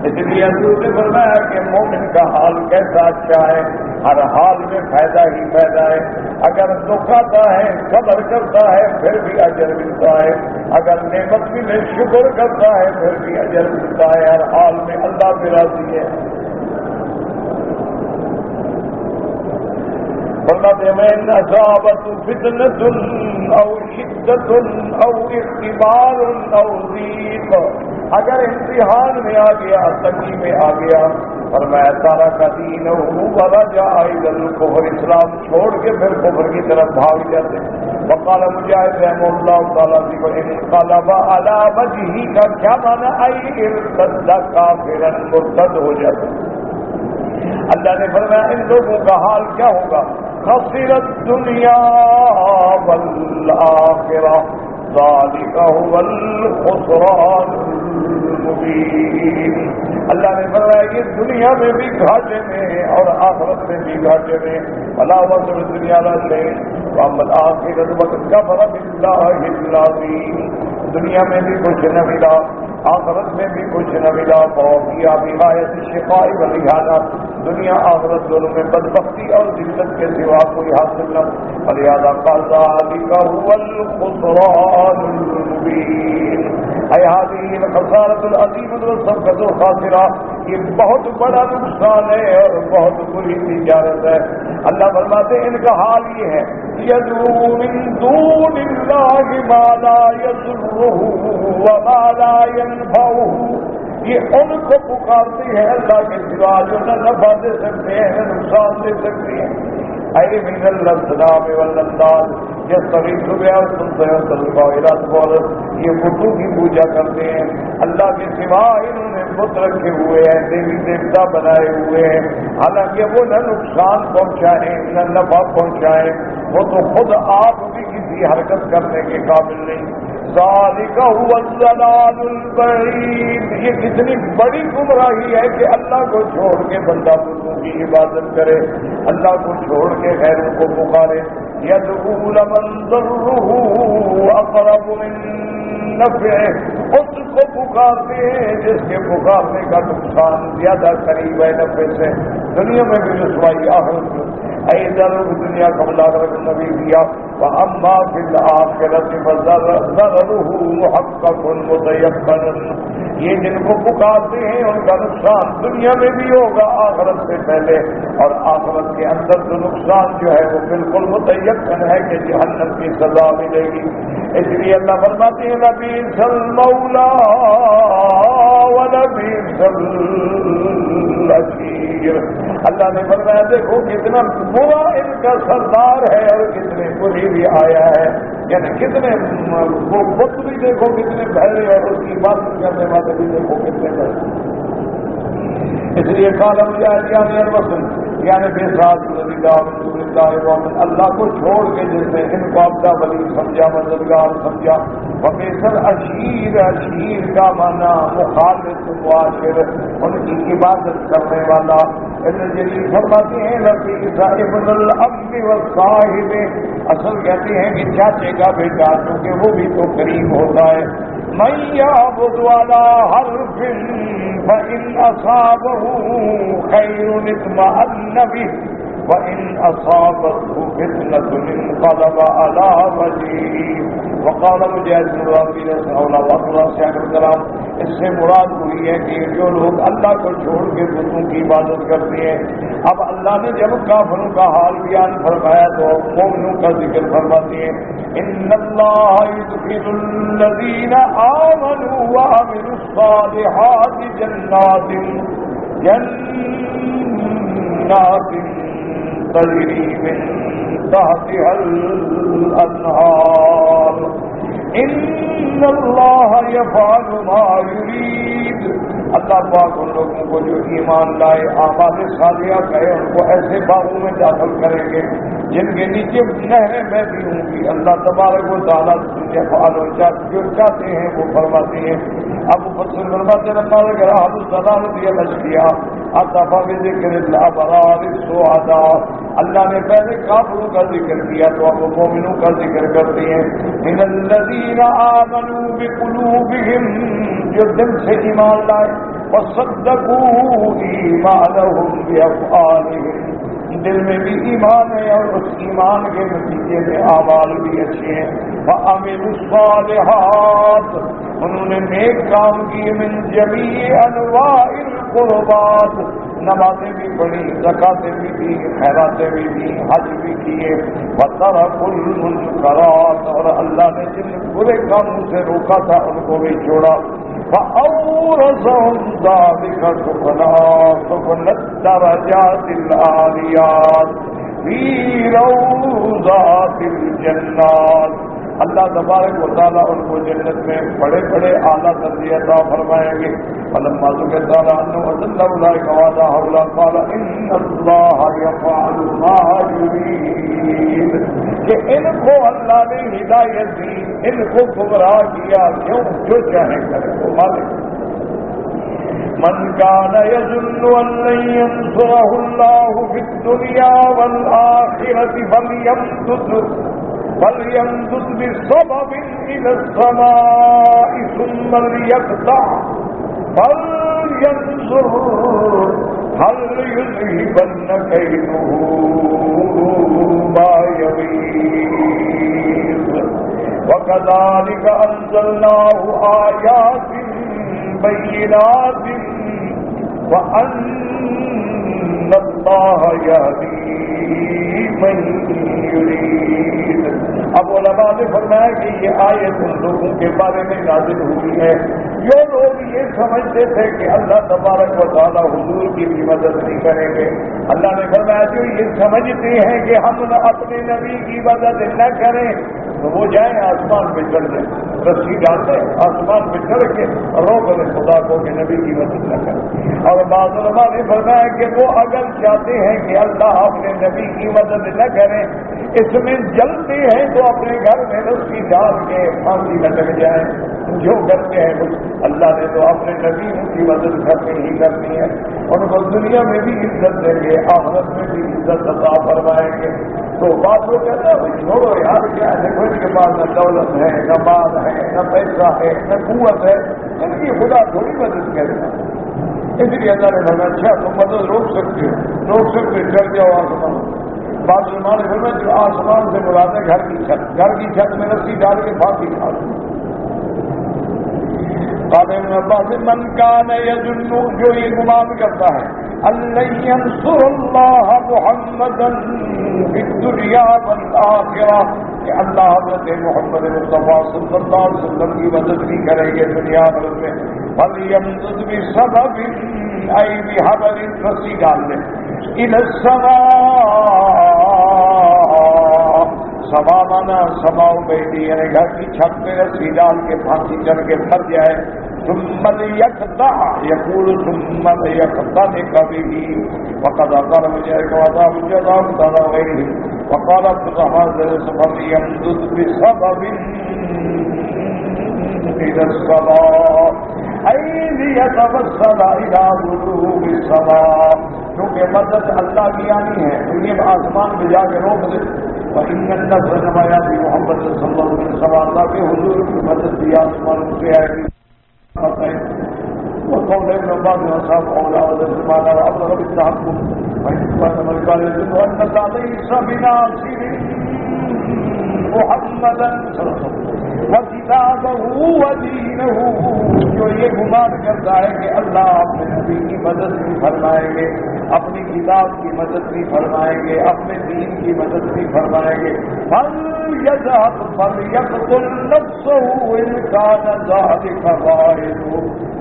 اس لیے حضور نے فرمایا کہ مومن کا حال کیسا اچھا ہے، ہر حال میں فائدہ ہی فائدہ ہے، اگر دکھ آتا ہے صبر کرتا ہے پھر بھی اجر ملتا ہے، اگر نعمت ملے شکر کرتا ہے پھر بھی اجر ملتا ہے، ہر حال میں اللہ پہ راضی ہے۔ وَإِنْ أَصَابَتْهُ فِتْنَةٌ أَوْ شِدَّةٌ أَوْ اخْتِبَارٌ أَوْ ضِيقٌ، اگر امتحان میں آ گیا، تنگی میں آ گیا، فرمایا تَرَكَ دِينَهُ وَرَجَعَ إِلَى الْكُفْرِ، اسلام چھوڑ کے پھر کفر کی طرف بھاگ جاتے۔ وقال مجاہد رحمہ اللہ تعالیٰ انقلب علی وجہہ کا کیا معنی، ارتد کافرا، مرتد ہو جاتا۔ اللہ نے فرمایا ان لوگوں کا حال کیا ہوگا، خسرت الدنیا والآخرہ ذالک هو الخسران المبین۔ اللہ نے فرمایا یہ دنیا میں بھی گھاٹے میں اور آخرت میں بھی گھاٹے میں، ولا وصل الدنیا لا شیء واما الآخرۃ وقد کفر باللہ العظیم، دنیا میں بھی کچھ نہ ملا، آخرت میں بھی کچھ نہ ملا، فوقیا بغایت الشقاء والإهانہ، دنیا آخرت دونوں میں بدبختی اور ذلت کے سوا کوئی حاصل نہ، فلہذا قال ذلک هو الخسران المبین۔ اے هذه الخسارۃ العظیمۃ والسبقۃ الخاسرہ، یہ بہت بڑا نقصان ہے اور بہت بری تجارت ہے۔ اللہ فرماتے ہیں ان کا حال یہ ہے، یدعو من دون اللہ ما لا یضرہ وما لا ينفعہ، یہ ان کو پکارتی ہے اللہ کے سوا جو نہ نفع دے سکتے ہیں نہ نقصان دے سکتے ہیں۔ اے من الاسلام والانداد یستغیث بها یہ بتوں کی پوجا کرتے ہیں، اللہ کے سوا انہوں نے بت رکھے ہوئے ہیں، دیوی دیوتا بنائے ہوئے ہیں، حالانکہ وہ نہ نقصان پہنچائیں نہ نفع پہنچائیں، وہ تو خود آپ بھی کسی حرکت کرنے کے قابل نہیں، ذالک هو الضلال البعید، یہ کتنی بڑی گمراہی ہے کہ اللہ کو چھوڑ کے بندہ بتوں کی عبادت کرے، اللہ کو چھوڑ کے غیروں کو پکارے. یدعو لمن ضره اقرب من نفعه، اس کو پکارتے ہیں جس کے پکارنے کا نقصان زیادہ قریب ہے نفع سے، دنیا میں بھی رسوائی آخرت میں. ایدر دنیا کا ملاقات نبی دیا واما فی الاخرۃ فضرره محقق متيقن، یہ جن کو پکارتے ہیں ان کا نقصان دنیا میں بھی ہوگا آخرت سے پہلے، اور آخرت کے اندر جو نقصان جو ہے وہ بالکل متيقن ہے کہ جہنم کی سزا ملے گی. اس لیے اللہ فرماتے ہیں لبئس المولا ولبئس العشیر. اللہ نے فرمایا دیکھو کتنا برا ان کا سردار ہے اور کتنے بری بھی آیا ہے، یعنی کتنے وہ بت بھی دیکھو کتنے بھڑے اور اس کی عبادت کرنے والے بھی دیکھو کتنے بھڑے. اس لیے کالا مجاہدیان الوسن یعنی بے ساتھ اللہ کو چھوڑ کے جس نے ان کو اپنا ولی سمجھا مددگار سمجھا. وبئس العشیر، عشیر کا معنی مخالف معاشر، ان کی عبادت کرنے والا. ابن جریر فرماتے ہیں لبئس ابن الاب والصاحب، اصل کہتے ہیں کہ چاچے کا بیٹا کیونکہ وہ بھی تو قریب ہوتا ہے. من یعبد علی حرف فإن أصابه خير اطمأن به وإن أصابته فتنة انقلب على وجهه. وقال مجاہد بن ربی رضی اللہ سے کلام، اس سے مراد ہوئی ہے کہ جو لوگ اللہ کو چھوڑ کے بتوں کی عبادت کرتے ہیں. اب اللہ نے جب کافروں کا حال بیان فرمایا تو مومنوں کا ذکر فرماتے ہیں ان اللہ يدخل الذین آمنوا وعملوا الصالحات جنات تجری من تحتها الانہار ان اللہ یفعل ما یرید. اللہ پاک ان لوگوں کو جو ایمان لائے اعمال صالحہ کرے ان کو ایسے باغوں میں داخل کریں گے جن کے نیچے نہریں بہتی ہوں گی. اللہ تبارک و تعالیٰ جو چاہتے ہیں وہ فرماتے ہیں. اب مفسر فرماتے ہیں اللہ اگر اہل الضلالۃ الاشقیاء اتفا بذکر الابرار السعداء، اللہ نے پہلے کافروں کا ذکر کیا تو اب مومنوں کا ذکر کرتے ہیں. من الذین آمنوا بقلوبہم، جو دل سے ایمان لائے، وصدقوا ایمانہم بافعالہم، دل میں بھی ایمان ہے اور اس ایمان کے نتیجے میں اعمال بھی اچھے ہیں. وعملوا الصالحات، انہوں نے نیک کام کیے. من جمیع انواع القربات، نمازیں بھی پڑھی، زکاتیں بھی دی، خیراتیں بھی دی، حج بھی کیے. وترکوا المنکرات، اور اللہ نے جن برے کاموں سے روکا تھا ان کو بھی چھوڑا. فأورثهم ذلك سبل الدرجات العالیات فی روضات الجنات. اللہ تبارک و تعالیٰ ان کو جنت میں بڑے بڑے اعلیٰ درجے عطا فرمائیں گے. فلما ذکر تعالیٰ عنہ وذل اولئک وعدا حولا قال ان اللہ یفعل ما یرید، کہ ان کو اللہ نے ہدایت دی، ان کو گمراہ کیا، کیوں؟ جو چاہے کرے وہ مالک. من كان يظن أن لن ينصره الله في الدنيا والآخرة فليمدد بسبب إلى السماء ثم ليقطع فلينظر هل يذهبن كيده ما يغيظ. وكذلك أنزلناه آيات بينات وأن الله يهدي من يريد. اب علماء نے فرمایا کہ یہ آیت ان لوگوں کے بارے میں نازل ہوئی ہے جو لوگ یہ سمجھتے تھے کہ اللہ تبارک و تعالیٰ حضور کی بھی مدد نہیں کریں گے. اللہ نے فرمایا جو یہ سمجھتے ہیں کہ ہم اپنے نبی کی مدد نہ کریں تو وہ جائیں آسمان پہ چڑھ جائیں، رسی ڈال دیں آسمان پہ چڑھ کے روک دیں خدا کو کہ نبی کی مدد نہ کریں. اور بعض علماء نے فرمایا کہ وہ اگر چاہتے ہیں کہ اللہ اپنے نبی کی مدد نہ کریں اس میں جلتے ہیں تو اپنے گھر میں رسی ڈال کے پھانسی لٹک جائیں، جو کرتے ہیں اللہ نے تو اپنے نبی کی مدد کرنی ہی کرنی ہے، ان کو دنیا میں بھی عزت دیں گے، آخرت میں بھی عزت عطا فرمائیں گے۔ تو بات وہ کہتا ہے چھوڑو یار، کیا ہے، دیکھو ان کے پاس نہ دولت ہے، نہ مال ہے، نہ پیسہ ہے، نہ قوت ہے، ان کی خدا تھوڑی مدد کرے گا۔ اس لیے اللہ نے فرمایا اچھا تم مدد روک سکتے ہو، چڑھ جاؤ آسمان۔ بعض علماء نے فرمایا جو آسمان سے مراد ہے گھر کی چھت، گھر کی چھت میں رسی ڈال کے پھانسی کھا دو۔ قال ابن عباس من کان یظن، جو یہ گمان کرتا ہے اللہ ینصر اللہ محمدا فی الدنیا والآخرہ، کہ اللہ حضرت محمد مصطفیٰ صلی اللہ علیہ وسلم کی مدد نہیں کریں گے دنیا بھر میں، فلیمدد بسبب ای بحبل، رسی ڈال دیں الی السماء، سما مانا سماؤ بیٹی، یعنی گھر کی چھت پہ رسی ڈال کے پھانسی چڑھ کے مر جائے، ثم لیقطع، یقول ثم لیقطع به وقد اقر بذلك وعذاب الجزاء على غیره، وقال عبد الرحمن فليمدد بسبب الى السماء ای لیتوسل الى غروب السماء، کیونکہ مدد اللہ کی آنی ہے، انہیں آسمان پہ جا کے روک دے۔ وَإِنَّ النَّصْرَ كَمَا يَأْتِي محمد صلی اللہ علیہ وسلم، اللہ کے حضور کی مدد بھی آسمان سے آئے گی۔ وقول ابن عباس واصحاب اولا والزمانہ وابلغ بالتحكم وإثبات من قال يدل أن ليس بناصر محمدا وكتابه ودينه، جو یہ گمان کرتا ہے کہ اللہ اپنے نبی کی مدد بھی فرمائیں گے، اپنی کتاب کی مدد بھی فرمائیں گے، اپنے دین کی مدد بھی فرمائیں گے، فَلْيَذْهَبْ فَلْيَقْتُلْ نَفْسَهُ إِنْ كَانَ ذَلِكَ غَائِبٌ،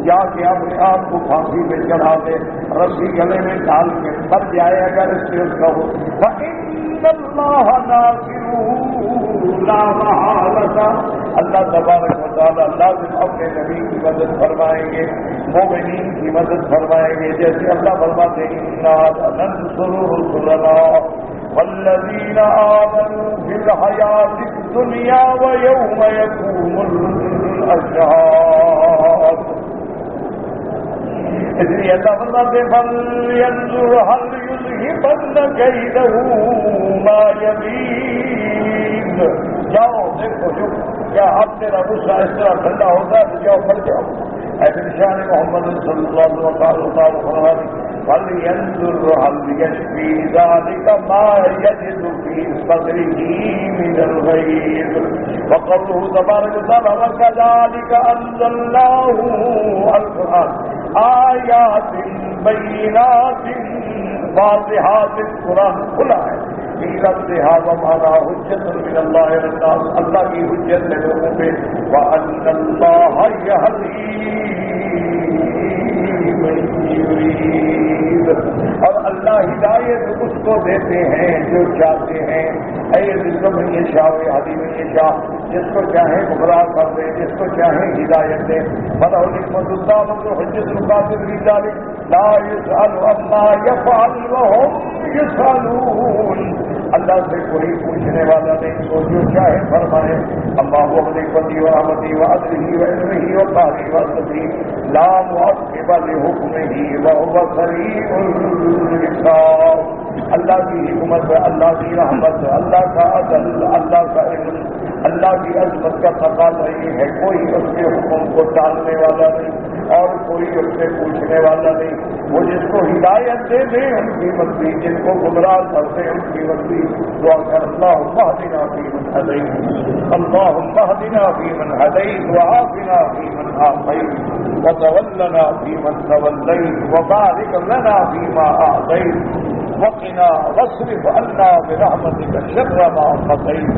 یا کہ اپنے آپ کو پھانسی پہ چڑھا دے، رسی گلے میں ڈال کے مر جائے اگر اس سے اس کا ہو، فَإِنَّ اللَّهَ نَاصِرُهُ لَا مَحَالَةَ، اللہ تبارک و تعالیٰ لازم اپنے نبی کی مدد فرمائیں گے، مومنین کی مدد فرمائیں گے، جیسے اللہ فرماتے ہیں اِنَّا لَنَنصُرُ رُسُلَنَا وَالَّذِينَ آمَنُوا فِي الْحَيَاةِ الدُّنْيَا وَيَوْمَ يَقُومُ الْأَشْهَادُ، اس لیے اللہ فرماتے ہیں فَلْيَنظُرْ هَلْ يُذْهِبَنَّ كَيْدَهُ مَا يَغِيظُ، جاؤ دیکھو جو کیا اب تیرا غصہ اس طرح ٹھنڈا ہوتا ہے تو جاؤ پڑ جاؤ۔ ایسے شان محمد صلی اللہ علیہ وسلم فَلْيَنظُرْ هَلْ يَشْفِي ذَلِكَ مَا يَجِدُ فِي صَدْرِهِ مِنَ الْغَيْظِ، وقوله تبارک وتعالی وَكَذَلِكَ أَنزَلْنَاهُ الْقُرْآنَ آیات بینات واضحات، قرآن کھلا ہے، لِرَبِّهَا وَمَعَنَا حُجَّةٌ مِّنَ اللَّهِ لِلنَّاسِ، اللہ کی حجت ہے لوگوں پہ، وَأَنَّ اللَّهَ يَهْدِي مَن يُرِيدُ، اور اللہ ہدایت اس کو دیتے ہیں جو چاہتے ہیں، اے رزق من یشاء ویہدی من یشاء، جس کو چاہیں گمراہ کر دے، جس کو چاہیں ہدایت دے، فَلَهُ الْحِكْمَةُ الدَّامَةُ وَحُجَّةُ الْقَادِرُ فِي ذَلِكَ لَا يُسْأَلُ عَمَّا يَفْعَلُ وَهُمْ يُسْأَلُونَ، اللہ سے کوئی پوچھنے والا نہیں، تو جو چاہے فرمائے، اللہ وَحْدِهِ وَرَحْمَتِهِ وَعَدْلِهِ وَعِلْمِهِ وَقَهْرِهِ وَعَدْلِهِ لَا مُعَقِّبَ لِحُكْمِهِ وَهُوَ سَرِيعُ الْحِسَابِ، اللہ کی حکمت ہے، اللہ کی رحمت ہے، اللہ کا عدل، اللہ کا علم، اللہ کی عظمت کا تقاضا یہ ہے، کوئی اس کے حکم کو ٹالنے والا نہیں اور کوئی اس سے پوچھنے والا نہیں، وہ جس کو ہدایت دے دے ان کی مرضی، جن کو گمراہ کر دے ان کی مرضی۔ دعا کر اللہم اہدنا فیمن ہدیت، اللہم اہدنا فیمن ہدیت وعافنا فیمن عافیت وتولنا فیمن تولیت وبارک لنا فیما اعطیت وقنا واصرف عنا برحمتك شر ما قضيت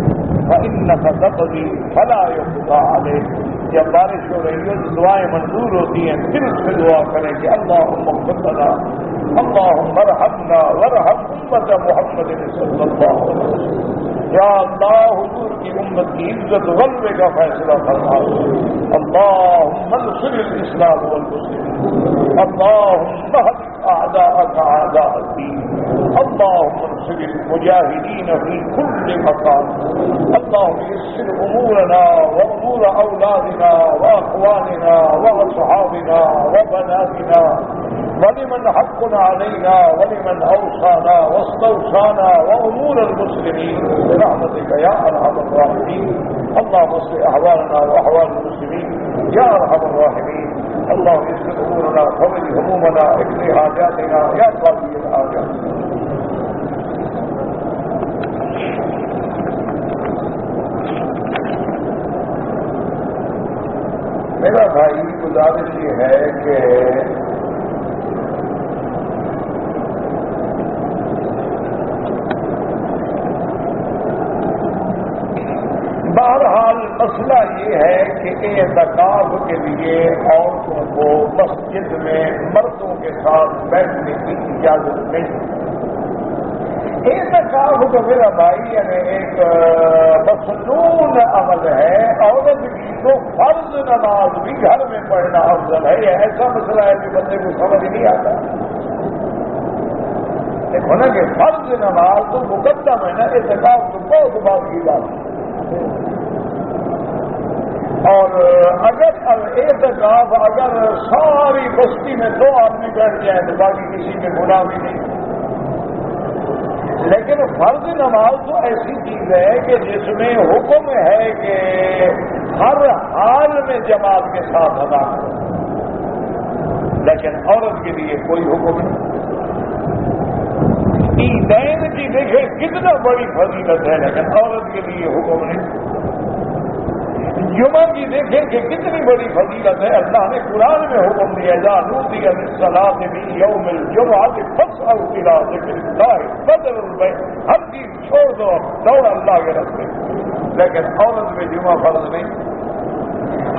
فإنك تقضي فلا يقضى عليك۔ جب بارش ہو رہی ہو تو دعائیں منظور ہوتی ہیں، پھر اس میں دعا کریں کہ اللہم اغفر لنا اللہم ارحمنا وارحم امت محمد صلی اللہ علیہ وسلم، یا اللہ حضور کی امت کی عزت غلبے کا فیصلہ فرما، اللہم انصر الاسلام والمسلمین، اللہم اهد اعداءك اعداء الدین، اللهم انصر المجاهدين في كل مكان. اللهم يسر امورنا وامور اولادنا واخواننا واصحابنا وبناتنا ولمن حق علينا ولمن اوصانا واستوصانا وامور المسلمين برحمتك يا ارحم الراحمين. اللهم اصلح احوالنا واحوال المسلمين يا ارحم الراحمين. اللهم يسر امورنا فرج همومنا اقض حاجاتنا يا قاضي الحاجات. میرا بھائی گزارش یہ ہے کہ بہرحال مسئلہ یہ ہے کہ اعتکاف کے لیے عورتوں کو مسجد میں مردوں کے ساتھ بیٹھنے کی اجازت نہیں. اعتکاف تو میرا بھائی یعنی ایک مصنون عمل ہے. عورت کی تو فرض نماز بھی گھر میں پڑھنا افضل ہے. یہ ایسا مسئلہ ہے کہ بندے کو سمجھ نہیں آتا. دیکھو نا کہ فرض نماز تو مقدم ہے نا، اعتکاف تو بہت بات کی بات ہے. اور اگر اعتکاف اگر ساری بستی میں 2 آدمی بیٹھ جائیں تو باقی کسی میں گناہ بھی نہیں. لیکن فرض نماز تو ایسی چیز ہے کہ جس میں حکم ہے کہ ہر حال میں جماعت کے ساتھ ادا کرو، لیکن عورت کے لیے کوئی حکم نہیں. عیدین کی دیکھیں کتنا بڑی فضیلت ہے، لیکن عورت کے لیے حکم نہیں. جمعہ کی دیکھیں کہ کتنی بڑی فضیلت ہے. اللہ نے قرآن میں حکم دیا جا نودی للصلاۃ فی یوم الجمعۃ فاسعوا الی ذکر اللہ بدل البیع. ہر چیز چھوڑ دو، دوڑ اللہ کے راستے. لیکن عورت میں جمعہ فرض نہیں.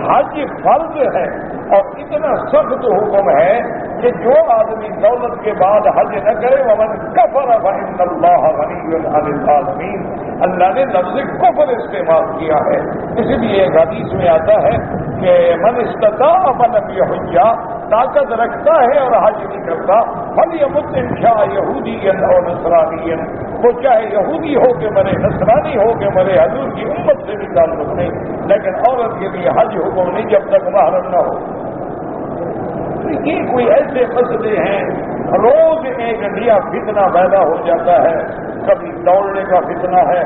حج فرض ہے اور اتنا سخت حکم ہے کہ جو آدمی دولت کے بعد حج نہ کرے ومن کفر فإن اللہ غنی عن العالمین. اللہ نے لفظ کفر استعمال کیا ہے. اسی لیے ایک حدیث میں آتا ہے کہ من استطاع فلم یحج، طاقت رکھتا ہے اور حج نہیں کرتا فلیمت ان شاء یہودیا او نصرانیا، وہ چاہے یہودی ہو کے مرے نصرانی ہو کے مرے، حضور کی امت سے بھی تعلق نہیں. لیکن عورت کے لیے حج حکم نہیں جب تک محرم نہ ہو. یہ کوئی ایسے مسئلے ہیں، روز ایک نیا فتنہ پیدا ہو جاتا ہے. کبھی دوڑنے کا فتنہ ہے،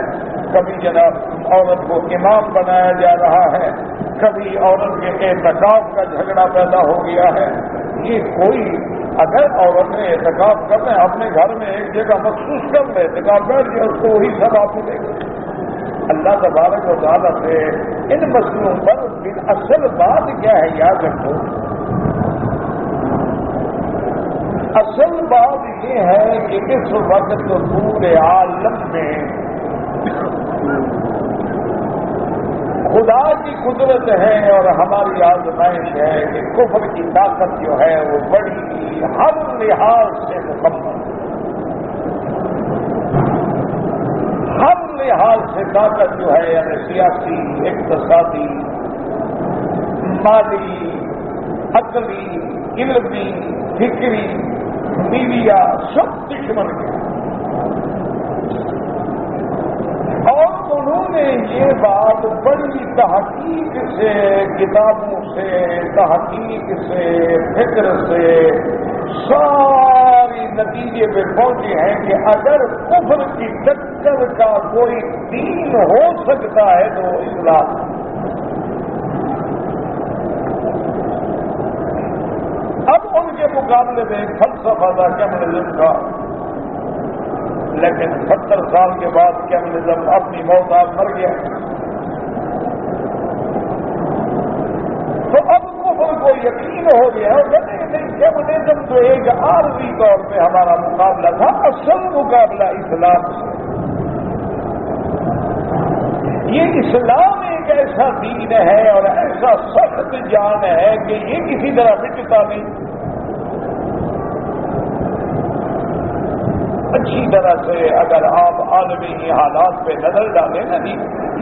کبھی جناب عورت کو امام بنایا جا رہا ہے، کبھی عورت کے اعتکاف کا جھگڑا پیدا ہو گیا ہے. یہ کوئی اگر عورت نے اعتکاف کرنا ہے اپنے گھر میں ایک جگہ مخصوص کر لے، اعتکاف بیٹھ گیا اس کو وہی سب آپ ملے گا. اللہ تبارک و تعالیٰ سے ان مسئلوں پر اصل بات کیا ہے یاد رکھو. اصل بات یہ ہے کہ اس وقت پورے عالم میں خدا کی قدرت ہے اور ہماری آزمائش ہے کہ کفر کی طاقت جو ہے وہ بڑی ہر لحاظ سے مکمل، ہر لحاظ سے طاقت جو ہے یعنی سیاسی، اقتصادی، مالی، عقلی، علمی، فکری، میڈیا سب دشمن کے. اور انہوں نے یہ بات بڑی تحقیق سے، کتابوں سے، تحقیق سے، فکر سے ساری نتیجے پہ پہنچے ہیں کہ اگر کفر کی ٹکر کا کوئی دین ہو سکتا ہے تو اسلام. اب ان کے مقابلے میں ایک فلسفہ تھا کمیونزم کا، لیکن 70 سال کے بعد کمیونزم اپنی موت آپ مر گیا. تو اب کفر کو یقین ہو گیا اور نہیں کمیونزم تو ایک عارضی طور پہ ہمارا مقابلہ تھا، اصل مقابلہ اسلام سے. یہ اسلام ایک ایسا دین ہے اور ایسا سخت جان ہے کہ یہ کسی طرح مٹتا نہیں. اچھی طرح سے اگر آپ عالمی حالات پہ نظر ڈالیں نا جی،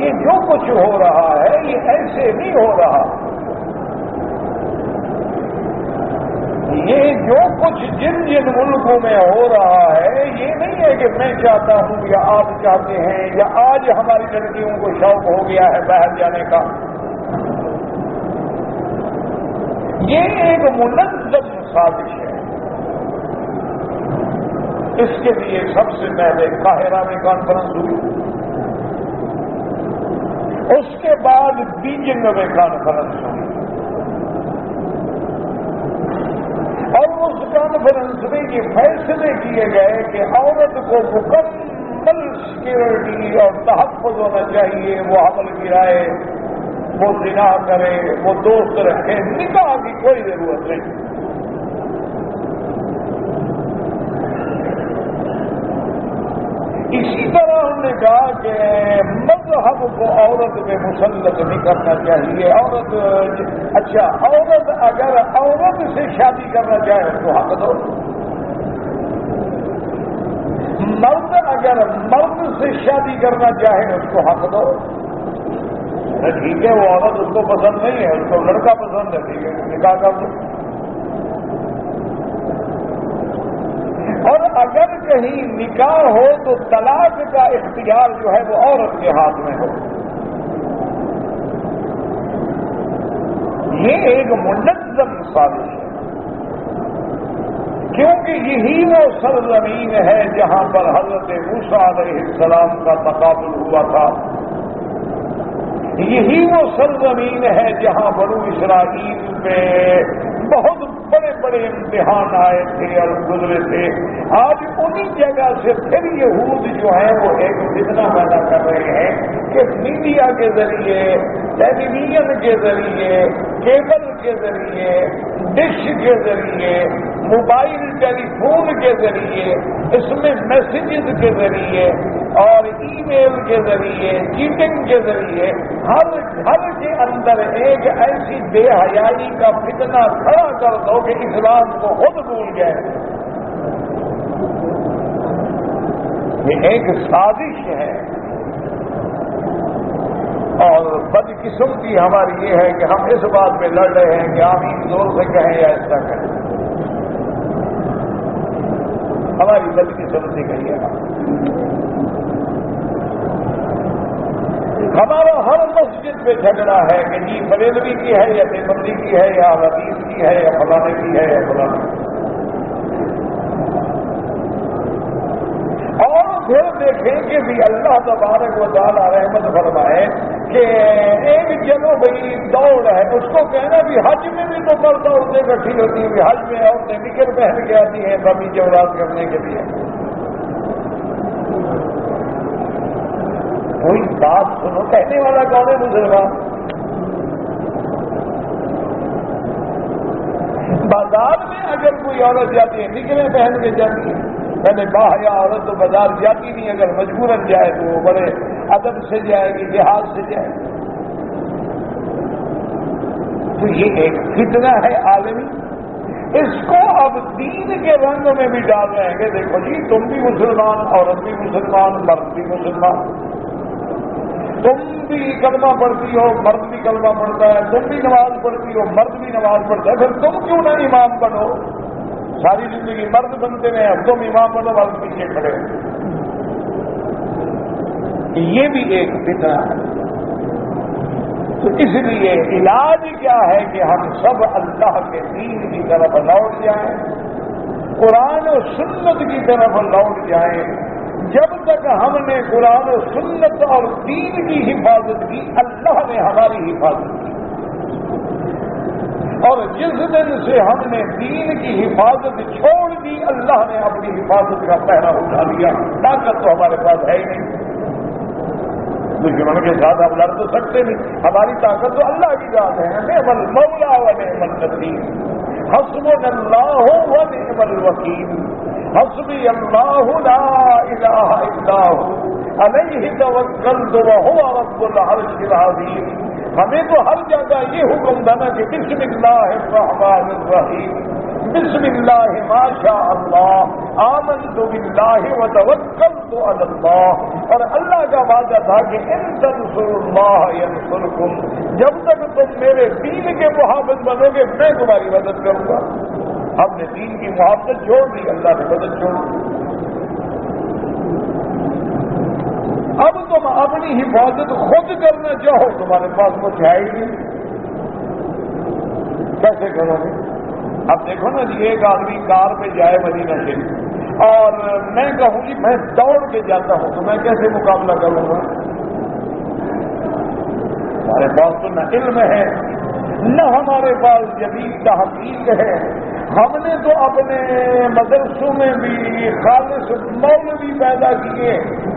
یہ جو کچھ ہو رہا ہے یہ ایسے نہیں ہو رہا. یہ جو کچھ جن جن ملکوں میں ہو رہا ہے یہ نہیں ہے کہ میں چاہتا ہوں یا آپ چاہتے ہیں یا آج ہماری لڑکیوں کو شوق ہو گیا ہے باہر جانے کا. یہ ایک منظم سازش ہے. اس کے لیے سب سے پہلے قاہرہ میں کانفرنس ہوئی, اس کے بعد بیجنگ میں کانفرنس ہوئی, اور اس کانفرنس میں یہ فیصلے کیے گئے کہ عورت کو مکمل سیکورٹی اور تحفظ ہونا چاہیے. وہ حمل گرائے, وہ زنا کرے, وہ دوست رکھے, نکاح کی کوئی ضرورت نہیں. اسی طرح ہم نے کہا کہ مذہب کو عورت میں مسلط نہیں کرنا چاہیے. عورت اگر عورت سے شادی کرنا چاہے اس کو حق دو. مرد اگر مرد سے شادی کرنا چاہے اس کو حق دو. ٹھیک ہے, وہ عورت اس کو پسند نہیں ہے, اس کو لڑکا پسند ہے, ٹھیک ہے نکاح کر دو. اور اگر کہیں نکاح ہو تو طلاق کا اختیار جو ہے وہ عورت کے ہاتھ میں ہو. یہ ایک منظم سازش ہے, کیونکہ یہی وہ سرزمین ہے جہاں پر حضرت موسیٰ علیہ السلام کا تقابل ہوا تھا. یہی وہ سرزمین ہے جہاں بنو اسرائیل پہ بہت بڑے بڑے امتحان آئے تھے اور گزرے تھے. آج انہی جگہ سے پھر یہود جو ہیں وہ ایک فتنہ پیدا کر رہے ہیں کہ میڈیا کے ذریعے, ٹیلی ویژن کے ذریعے, کیبل کے ذریعے, ڈش کے ذریعے, موبائل ٹیلی فون کے ذریعے, اس میں میسیجز کے ذریعے اور ای میل کے ذریعے, چیٹنگ کے ذریعے ہر گھر کے اندر ایک ایسی بے حیائی کا فتنہ کھڑا کر دو کہ اسلام کو خود بھول گئے. یہ ایک سازش ہے, اور بدقسمتی ہماری یہ ہے کہ ہم اس بات پہ لڑ رہے ہیں کہ آمین زور سے کہیں یا ایسا کہیں. ہماری بدقسمتی کہیے گا. ہمارا ہر مسجد پہ جھگڑا ہے کہ جی بریلوی کی ہے یا دیوبندی کی ہے یا حدیث کی ہے یا فلانے کی ہے یا فلانے. اور پھر دیکھیں کہ بھی اللہ تبارک و تعالی رحمت فرمائے کہ ایک چلو بھائی دوڑ ہے, اس کو کہنا بھی حج میں بھی تو مرد عورتیں اکٹھی ہوتی ہیں, حج میں عورتیں نکر پہن کے آتی ہیں کبھی جورات کرنے کے لیے. کوئی بات سنو, کہنے والا کون ہے مسلمان؟ بازار میں اگر کوئی عورت جاتی ہے نکلیں پہن کے جاتی ہے, پہلے باہیا عورت تو بازار جاتی نہیں, اگر مجبوراً جائے تو وہ بڑے ادب سے جائے گی, لحاظ سے جائے گی. تو یہ ایک فتنہ ہے عالمی. اس کو اب دین کے رنگ میں بھی ڈال رہے ہیں کہ دیکھو جی تم بھی مسلمان, عورت بھی مسلمان, مرد بھی مسلمان, تم بھی کلمہ پڑھتی ہو, مرد بھی کلمہ پڑھتا ہے, تم بھی نماز پڑھتی ہو, مرد بھی نماز پڑھتا ہے, پھر تم کیوں نہ امام بنو؟ ساری زندگی مرد بنتے رہے, اب تم امام بنو, مرد پیچھے کھڑے. یہ بھی ایک فتنہ ہے. تو اس لیے علاج کیا ہے کہ ہم سب اللہ کے دین کی طرف لوٹ جائیں, قرآن و سنت کی طرف لوٹ جائیں. جب تک ہم نے قرآن و سنت اور دین کی حفاظت کی, اللہ نے ہماری حفاظت کی. اور جس دن سے ہم نے دین کی حفاظت چھوڑ دی, اللہ نے اپنی حفاظت کا پہرا اٹھا لیا. طاقت تو ہمارے پاس ہے ہی نہیں, دشمن کے ساتھ ہم لڑ تو سکتے نہیں. ہماری طاقت تو اللہ کی ذات ہے. نعم المولا و نعم النصیر, حسبنا اللہ و نعم الوکیل, حسبی اللہ لا الہ الا ہو علیہ توکلت وہو رب العرش العظیم. ہمیں تو ہر جگہ یہ حکم دینا کہ بسم اللہ الرحمن الرحیم, بسم اللہ ما شاء اللہ, آمنت باللہ وتوکلت علی اللہ. اور اللہ کا وعدہ تھا کہ ان تنصروا اللہ ینصرکم, جب تک تم میرے دین کے محافظ بنو گے میں تمہاری مدد کروں گا. ہم نے دین کی محبت چھوڑ دی، اللہ نے مدد چھوڑ دی۔ اب تم اپنی حفاظت خود کرنا چاہو، تمہارے پاس کچھ ہے ہی نہیں، کیسے کرو گے؟ اب دیکھو نا جی، ایک آدمی کار پہ جائے مدینہ شریف اور میں کہوں گی میں دوڑ کے جاتا ہوں تو میں کیسے مقابلہ کروں گا؟ ہمارے پاس تو نہ علم ہے نہ ہمارے پاس جدید تحقیق ہے۔ ہم نے تو اپنے مدرسوں میں بھی خالص مولوی پیدا کیے،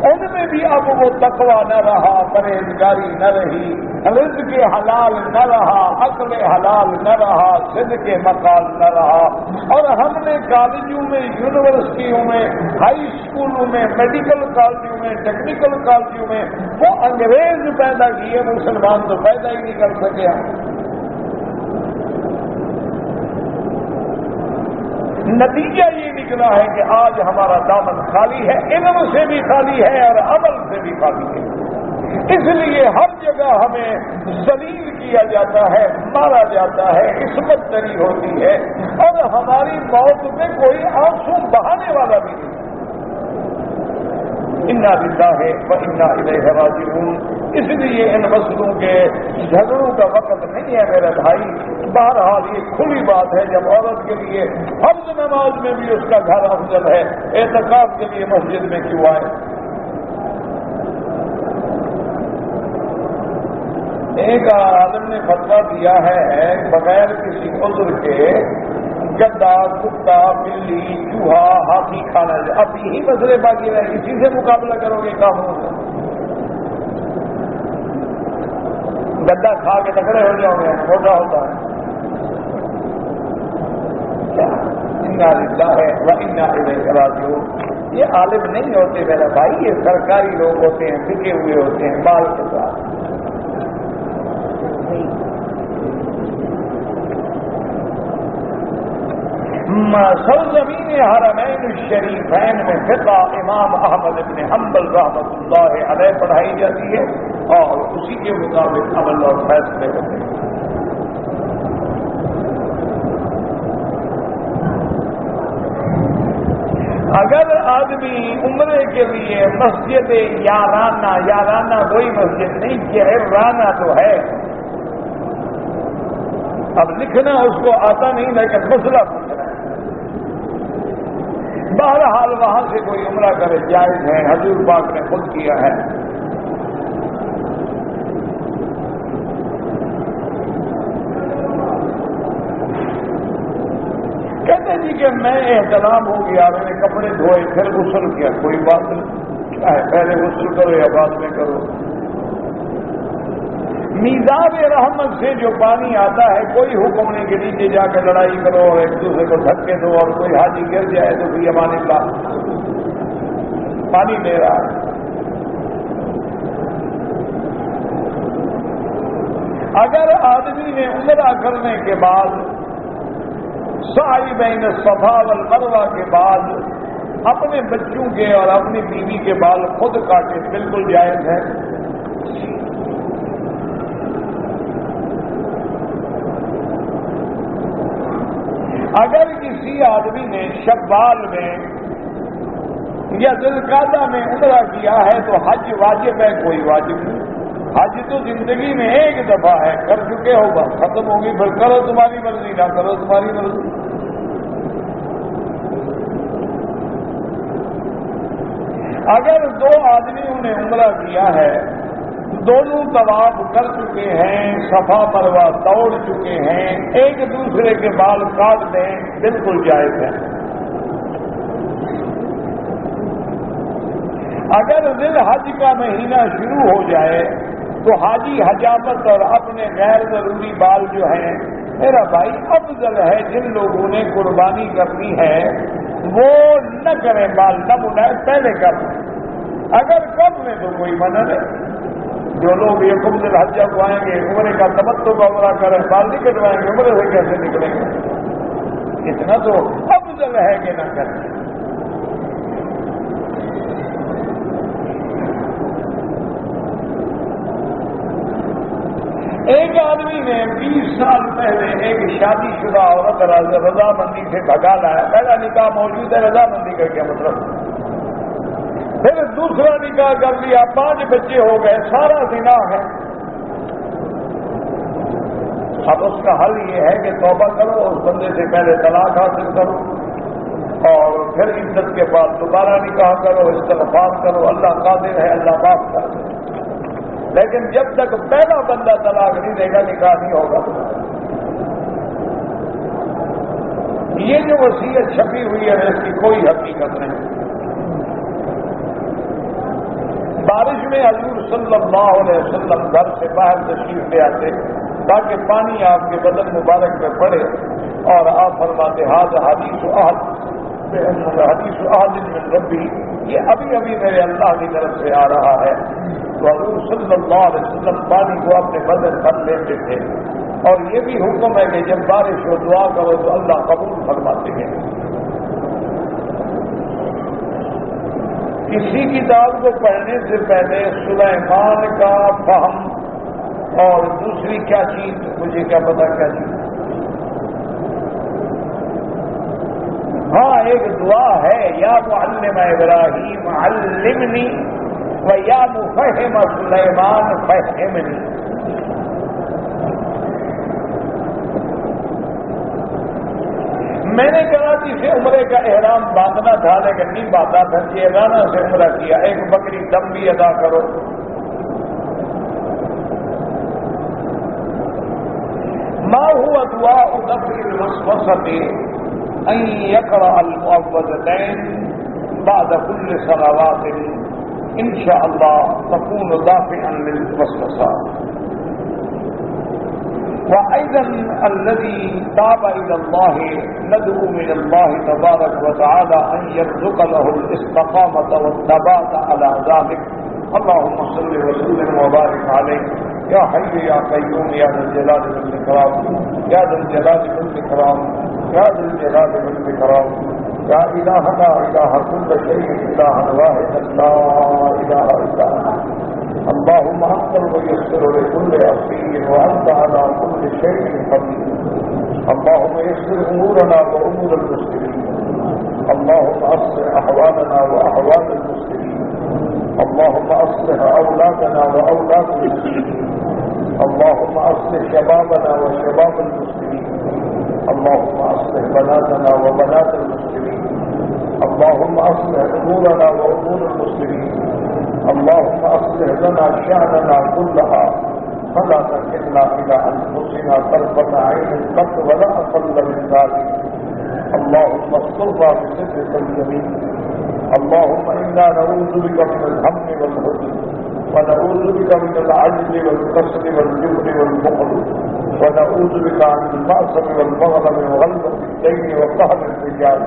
ان میں بھی اب وہ تقویٰ نہ رہا، پرہیزگاری نہ رہی، رزق حلال نہ رہا، عقل حلال نہ رہا، صدق مقال نہ رہا۔ اور ہم نے کالجوں میں، یونیورسٹیوں میں، ہائی اسکولوں میں، میڈیکل کالجوں میں، ٹیکنیکل کالجوں میں وہ انگریز پیدا کیے، مسلمان تو پیدا ہی نہیں کر سکے۔ نتیجہ یہ نکلا ہے کہ آج ہمارا دامن خالی ہے، علم سے بھی خالی ہے اور عمل سے بھی خالی ہے۔ اس لیے ہر جگہ ہمیں ذلیل کیا جاتا ہے، مارا جاتا ہے، عصمت دری ہوتی ہے، اور ہماری موت میں کوئی آنسو بہانے والا بھی نہیں۔ انا للہ و انا الیہ راجعون۔ اس لیے ان مسئلوں کے جھگڑوں کا وقت نہیں ہے میرے بھائی۔ بہرحال یہ کھلی بات ہے، جب عورت کے لیے فرض نماز میں بھی اس کا گھر افضل ہے، اعتکاف کے لیے مسجد میں کیوں آئے؟ ایک عالم نے فتویٰ دیا ہے بغیر کسی عذر کے گدا، کتا، بلی، چوہا، ہاتھی کھانا جائے۔ اب یہی مسئلے باقی رہے، اسی سے مقابلہ کرو گے کاموں سے؟ گدا کھا کے تکڑے ہو جاؤ گے، موٹا ہوتا ہے۔ انا للہ و انا الیہ راجعون۔ یہ عالم نہیں ہوتے میرا بھائی، یہ سرکاری لوگ ہوتے ہیں، بکے ہوئے ہوتے ہیں مال کے ساتھ۔ سرزمین حرمین الشریفین میں فقہ امام احمد بن حنبل رحمۃ اللہ علیہ پڑھائی جاتی ہے اور اسی کے مطابق عمل اور فیصلے ہوتے ہیں۔ اگر آدمی عمرے کے لیے مسجد یارانہ کوئی مسجد نہیں، جہرانہ تو ہے، اب لکھنا اس کو آتا نہیں لیکن مسئلہ پوچھنا ہے۔ بہرحال وہاں سے کوئی عمرہ کرے جائز ہے، حضور پاک نے خود کیا ہے۔ کہتے جی کہ میں احتلام ہو گیا، میں نے کپڑے دھوئے پھر غسل کیا، کوئی بات نہیں، کیا ہے پہلے غسل کرو یا بعد میں کرو۔ میزاب رحمت سے جو پانی آتا ہے کوئی حکم نہیں کہ نیچے جا کے لڑائی کرو اور ایک دوسرے کو دھکے دو، اور کوئی حاجی گر جائے تو بھی امان اللہ پانی دے رہا ہے۔ اگر آدمی نے عمرہ کرنے کے بعد سعی بین الصفا والمروہ کے بعد اپنے بچوں کے اور اپنی بیوی کے بال خود کاٹے، بالکل جائز ہے۔ اگر کسی آدمی نے شوال میں یا ذوالقعدہ میں عمرہ کیا ہے تو حج واجب ہے؟ کوئی واجب نہیں، حج تو زندگی میں ایک دفعہ ہے، کر چکے ہوگا، ختم ہوگی، پھر کرو تمہاری مرضی، نہ کرو تمہاری مرضی۔ اگر دو آدمیوں نے عمرہ کیا ہے، دونوں طواف کر چکے ہیں، صفا مروہ دوڑ چکے ہیں، ایک دوسرے کے بال کاٹ دیں، بالکل جائز ہے۔ اگر ذی الحج کا مہینہ شروع ہو جائے تو حاجی حجامت اور اپنے غیر ضروری بال جو ہیں، میرا بھائی افضل ہے جن لوگوں نے قربانی کرنی ہے وہ نہ کریں، بال نہ بنائیں، پہلے کر لیں۔ اگر کر لیں تو کوئی منع نہیں۔ جو لوگ یہ ذی الحجہ کو آئیں گے، عمرے کا تمتع کا عمرہ کریں، بال نہیں کٹوائیں گے، عمرے سے کیسے نکلیں گے؟ اتنا تو افضل ہے کہ نہ کریں۔ ایک آدمی نے 20 سال پہلے ایک شادی شدہ عورت رضامندی سے بھگا لایا، پہلا نکاح موجود ہے، رضامندی کا کیا مطلب؟ پھر دوسرا نکاح کر لیا، 5 بچے ہو گئے، سارا زنا ہے۔ اب اس کا حل یہ ہے کہ توبہ کرو، اس بندے سے پہلے طلاق حاصل کرو اور پھر عزت کے بعد دوبارہ نکاح کرو، استغفار کرو، اللہ قادر ہے، اللہ معاف کر دے۔ لیکن جب تک پہلا بندہ طلاق نہیں دے گا نکاح نہیں ہوگا۔ یہ جو وصیت چھپی ہوئی ہے اس کی کوئی حقیقت نہیں۔ بارش میں حضور صلی اللہ علیہ وسلم گھر سے باہر تشریف لے آتے تاکہ پانی آپ کے بدن مبارک میں پڑے، اور آپ فرماتے حدیث احد من ربی، یہ ابھی ابھی میرے اللہ کی طرف سے آ رہا ہے۔ تو حضور صلی اللہ علیہ وسلم پانی کو اپنے بدن پر لیتے تھے، اور یہ بھی حکم ہے کہ جب بارش ہو دعا کرو تو اللہ قبول فرماتے ہیں۔ کسی کتاب کو پڑھنے سے پہلے سلیمان کا فہم اور دوسری کیا چیز، مجھے کیا پتا کیا چیز، ہاں ایک دعا ہے، یا معلم ابراہیم علمنی و یا مفہم سلیمان فہمنی۔ میں نے کراچی سے عمرے کا احرام باندھنا تھا لیکن نہیں باندھا، پھر جیلانہ سے عمرہ کیا، ایک بکری دم بھی ادا کرو۔ ما هو دعاء دفع الوسوسة ان يقرأ المعوذتين بعد كل صلوات ان شاء الله تكون دافعا للوسوسة۔ وأيضا الذي تاب إلى الله ندعو من الله تبارك وتعالى أن يرزق له الاستقامة والثبات على ذلك۔ اللهم صل وسلم وبارك عليه يا حي يا قيوم يا ذا الجلال والإكرام، يا ذا الجلال والإكرام، يا ذا الجلال والإكرام، يا إلهنا إله كل شيء إلها واحدا لا إله إلا أنت، اللهم أنت الميسر لكل عسير وأنت على كل شيء قدير، اللهم يسر أمورنا وأمور المسلمين، اللهم أصلح أحوالنا وأحوال المسلمين، اللهم أصلح أولادنا وأولاد المسلمين، اللهم أصلح شبابنا وشباب المسلمين، اللهم أصلح بناتنا وبنات المسلمين، اللهم أصلح أمورنا وأمور المسلمين، اللهم أصلح لنا شأننا كلها فلا تكلنا إلى أنفسنا طرفة عين قط ولا أقل من ذلك، اللهم استرنا بسترك الجميل، اللهم إنا نعوذ بك من الهم والحزن، ونعوذ بك من العجز والكسل والجبن والبخل، ونعوذ بك عن المأثم والمغرم وغلبة الدين وقهر الرجال،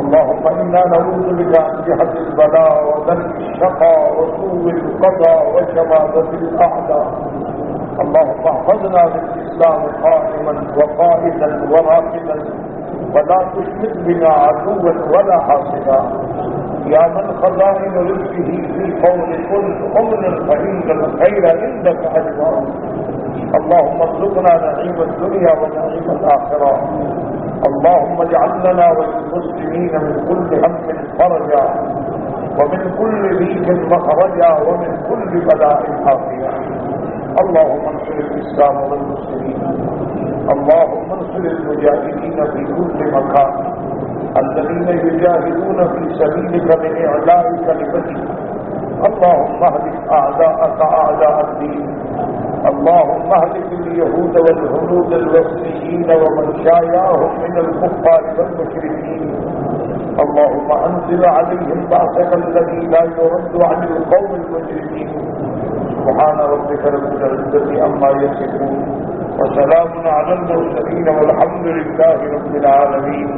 اللهم إنا نعوذ بك عن جهد البلاء ودرك الشقاء وسوء القضاء وشماتة الأعداء، اللهم احفظنا بالإسلام قائما وقائدا وراقدا، ولا تشمت بنا عدوا ولا حاسدا، يا من خزائن رزقه في قول كل أمن فإن الخير عندك أجمع، اللهم ارزقنا نعيم الدنيا ونعيم الآخرة، اللهم اجعل لنا وللمسلمين من كل هم فرجا ومن كل ضيق مخرجا ومن كل بلاء عافية، اللهم انصر الإسلام والمسلمين، اللهم انصر المجاهدين في كل مكان الذين يجاهدون في سبيلك لإعلاء كلمتك، اللهم اهلك أعداءك أعداء الدين، اللهم اهلك اليهود والهنود الوثنيين ومن شايعهم من الكفار والمشركين، اللهم انزل عليهم بأسك الذي لا يرد عن القوم المجرمين، سبحان ربك رب العزة عما يصفون وسلام على المرسلين والحمد لله رب العالمين۔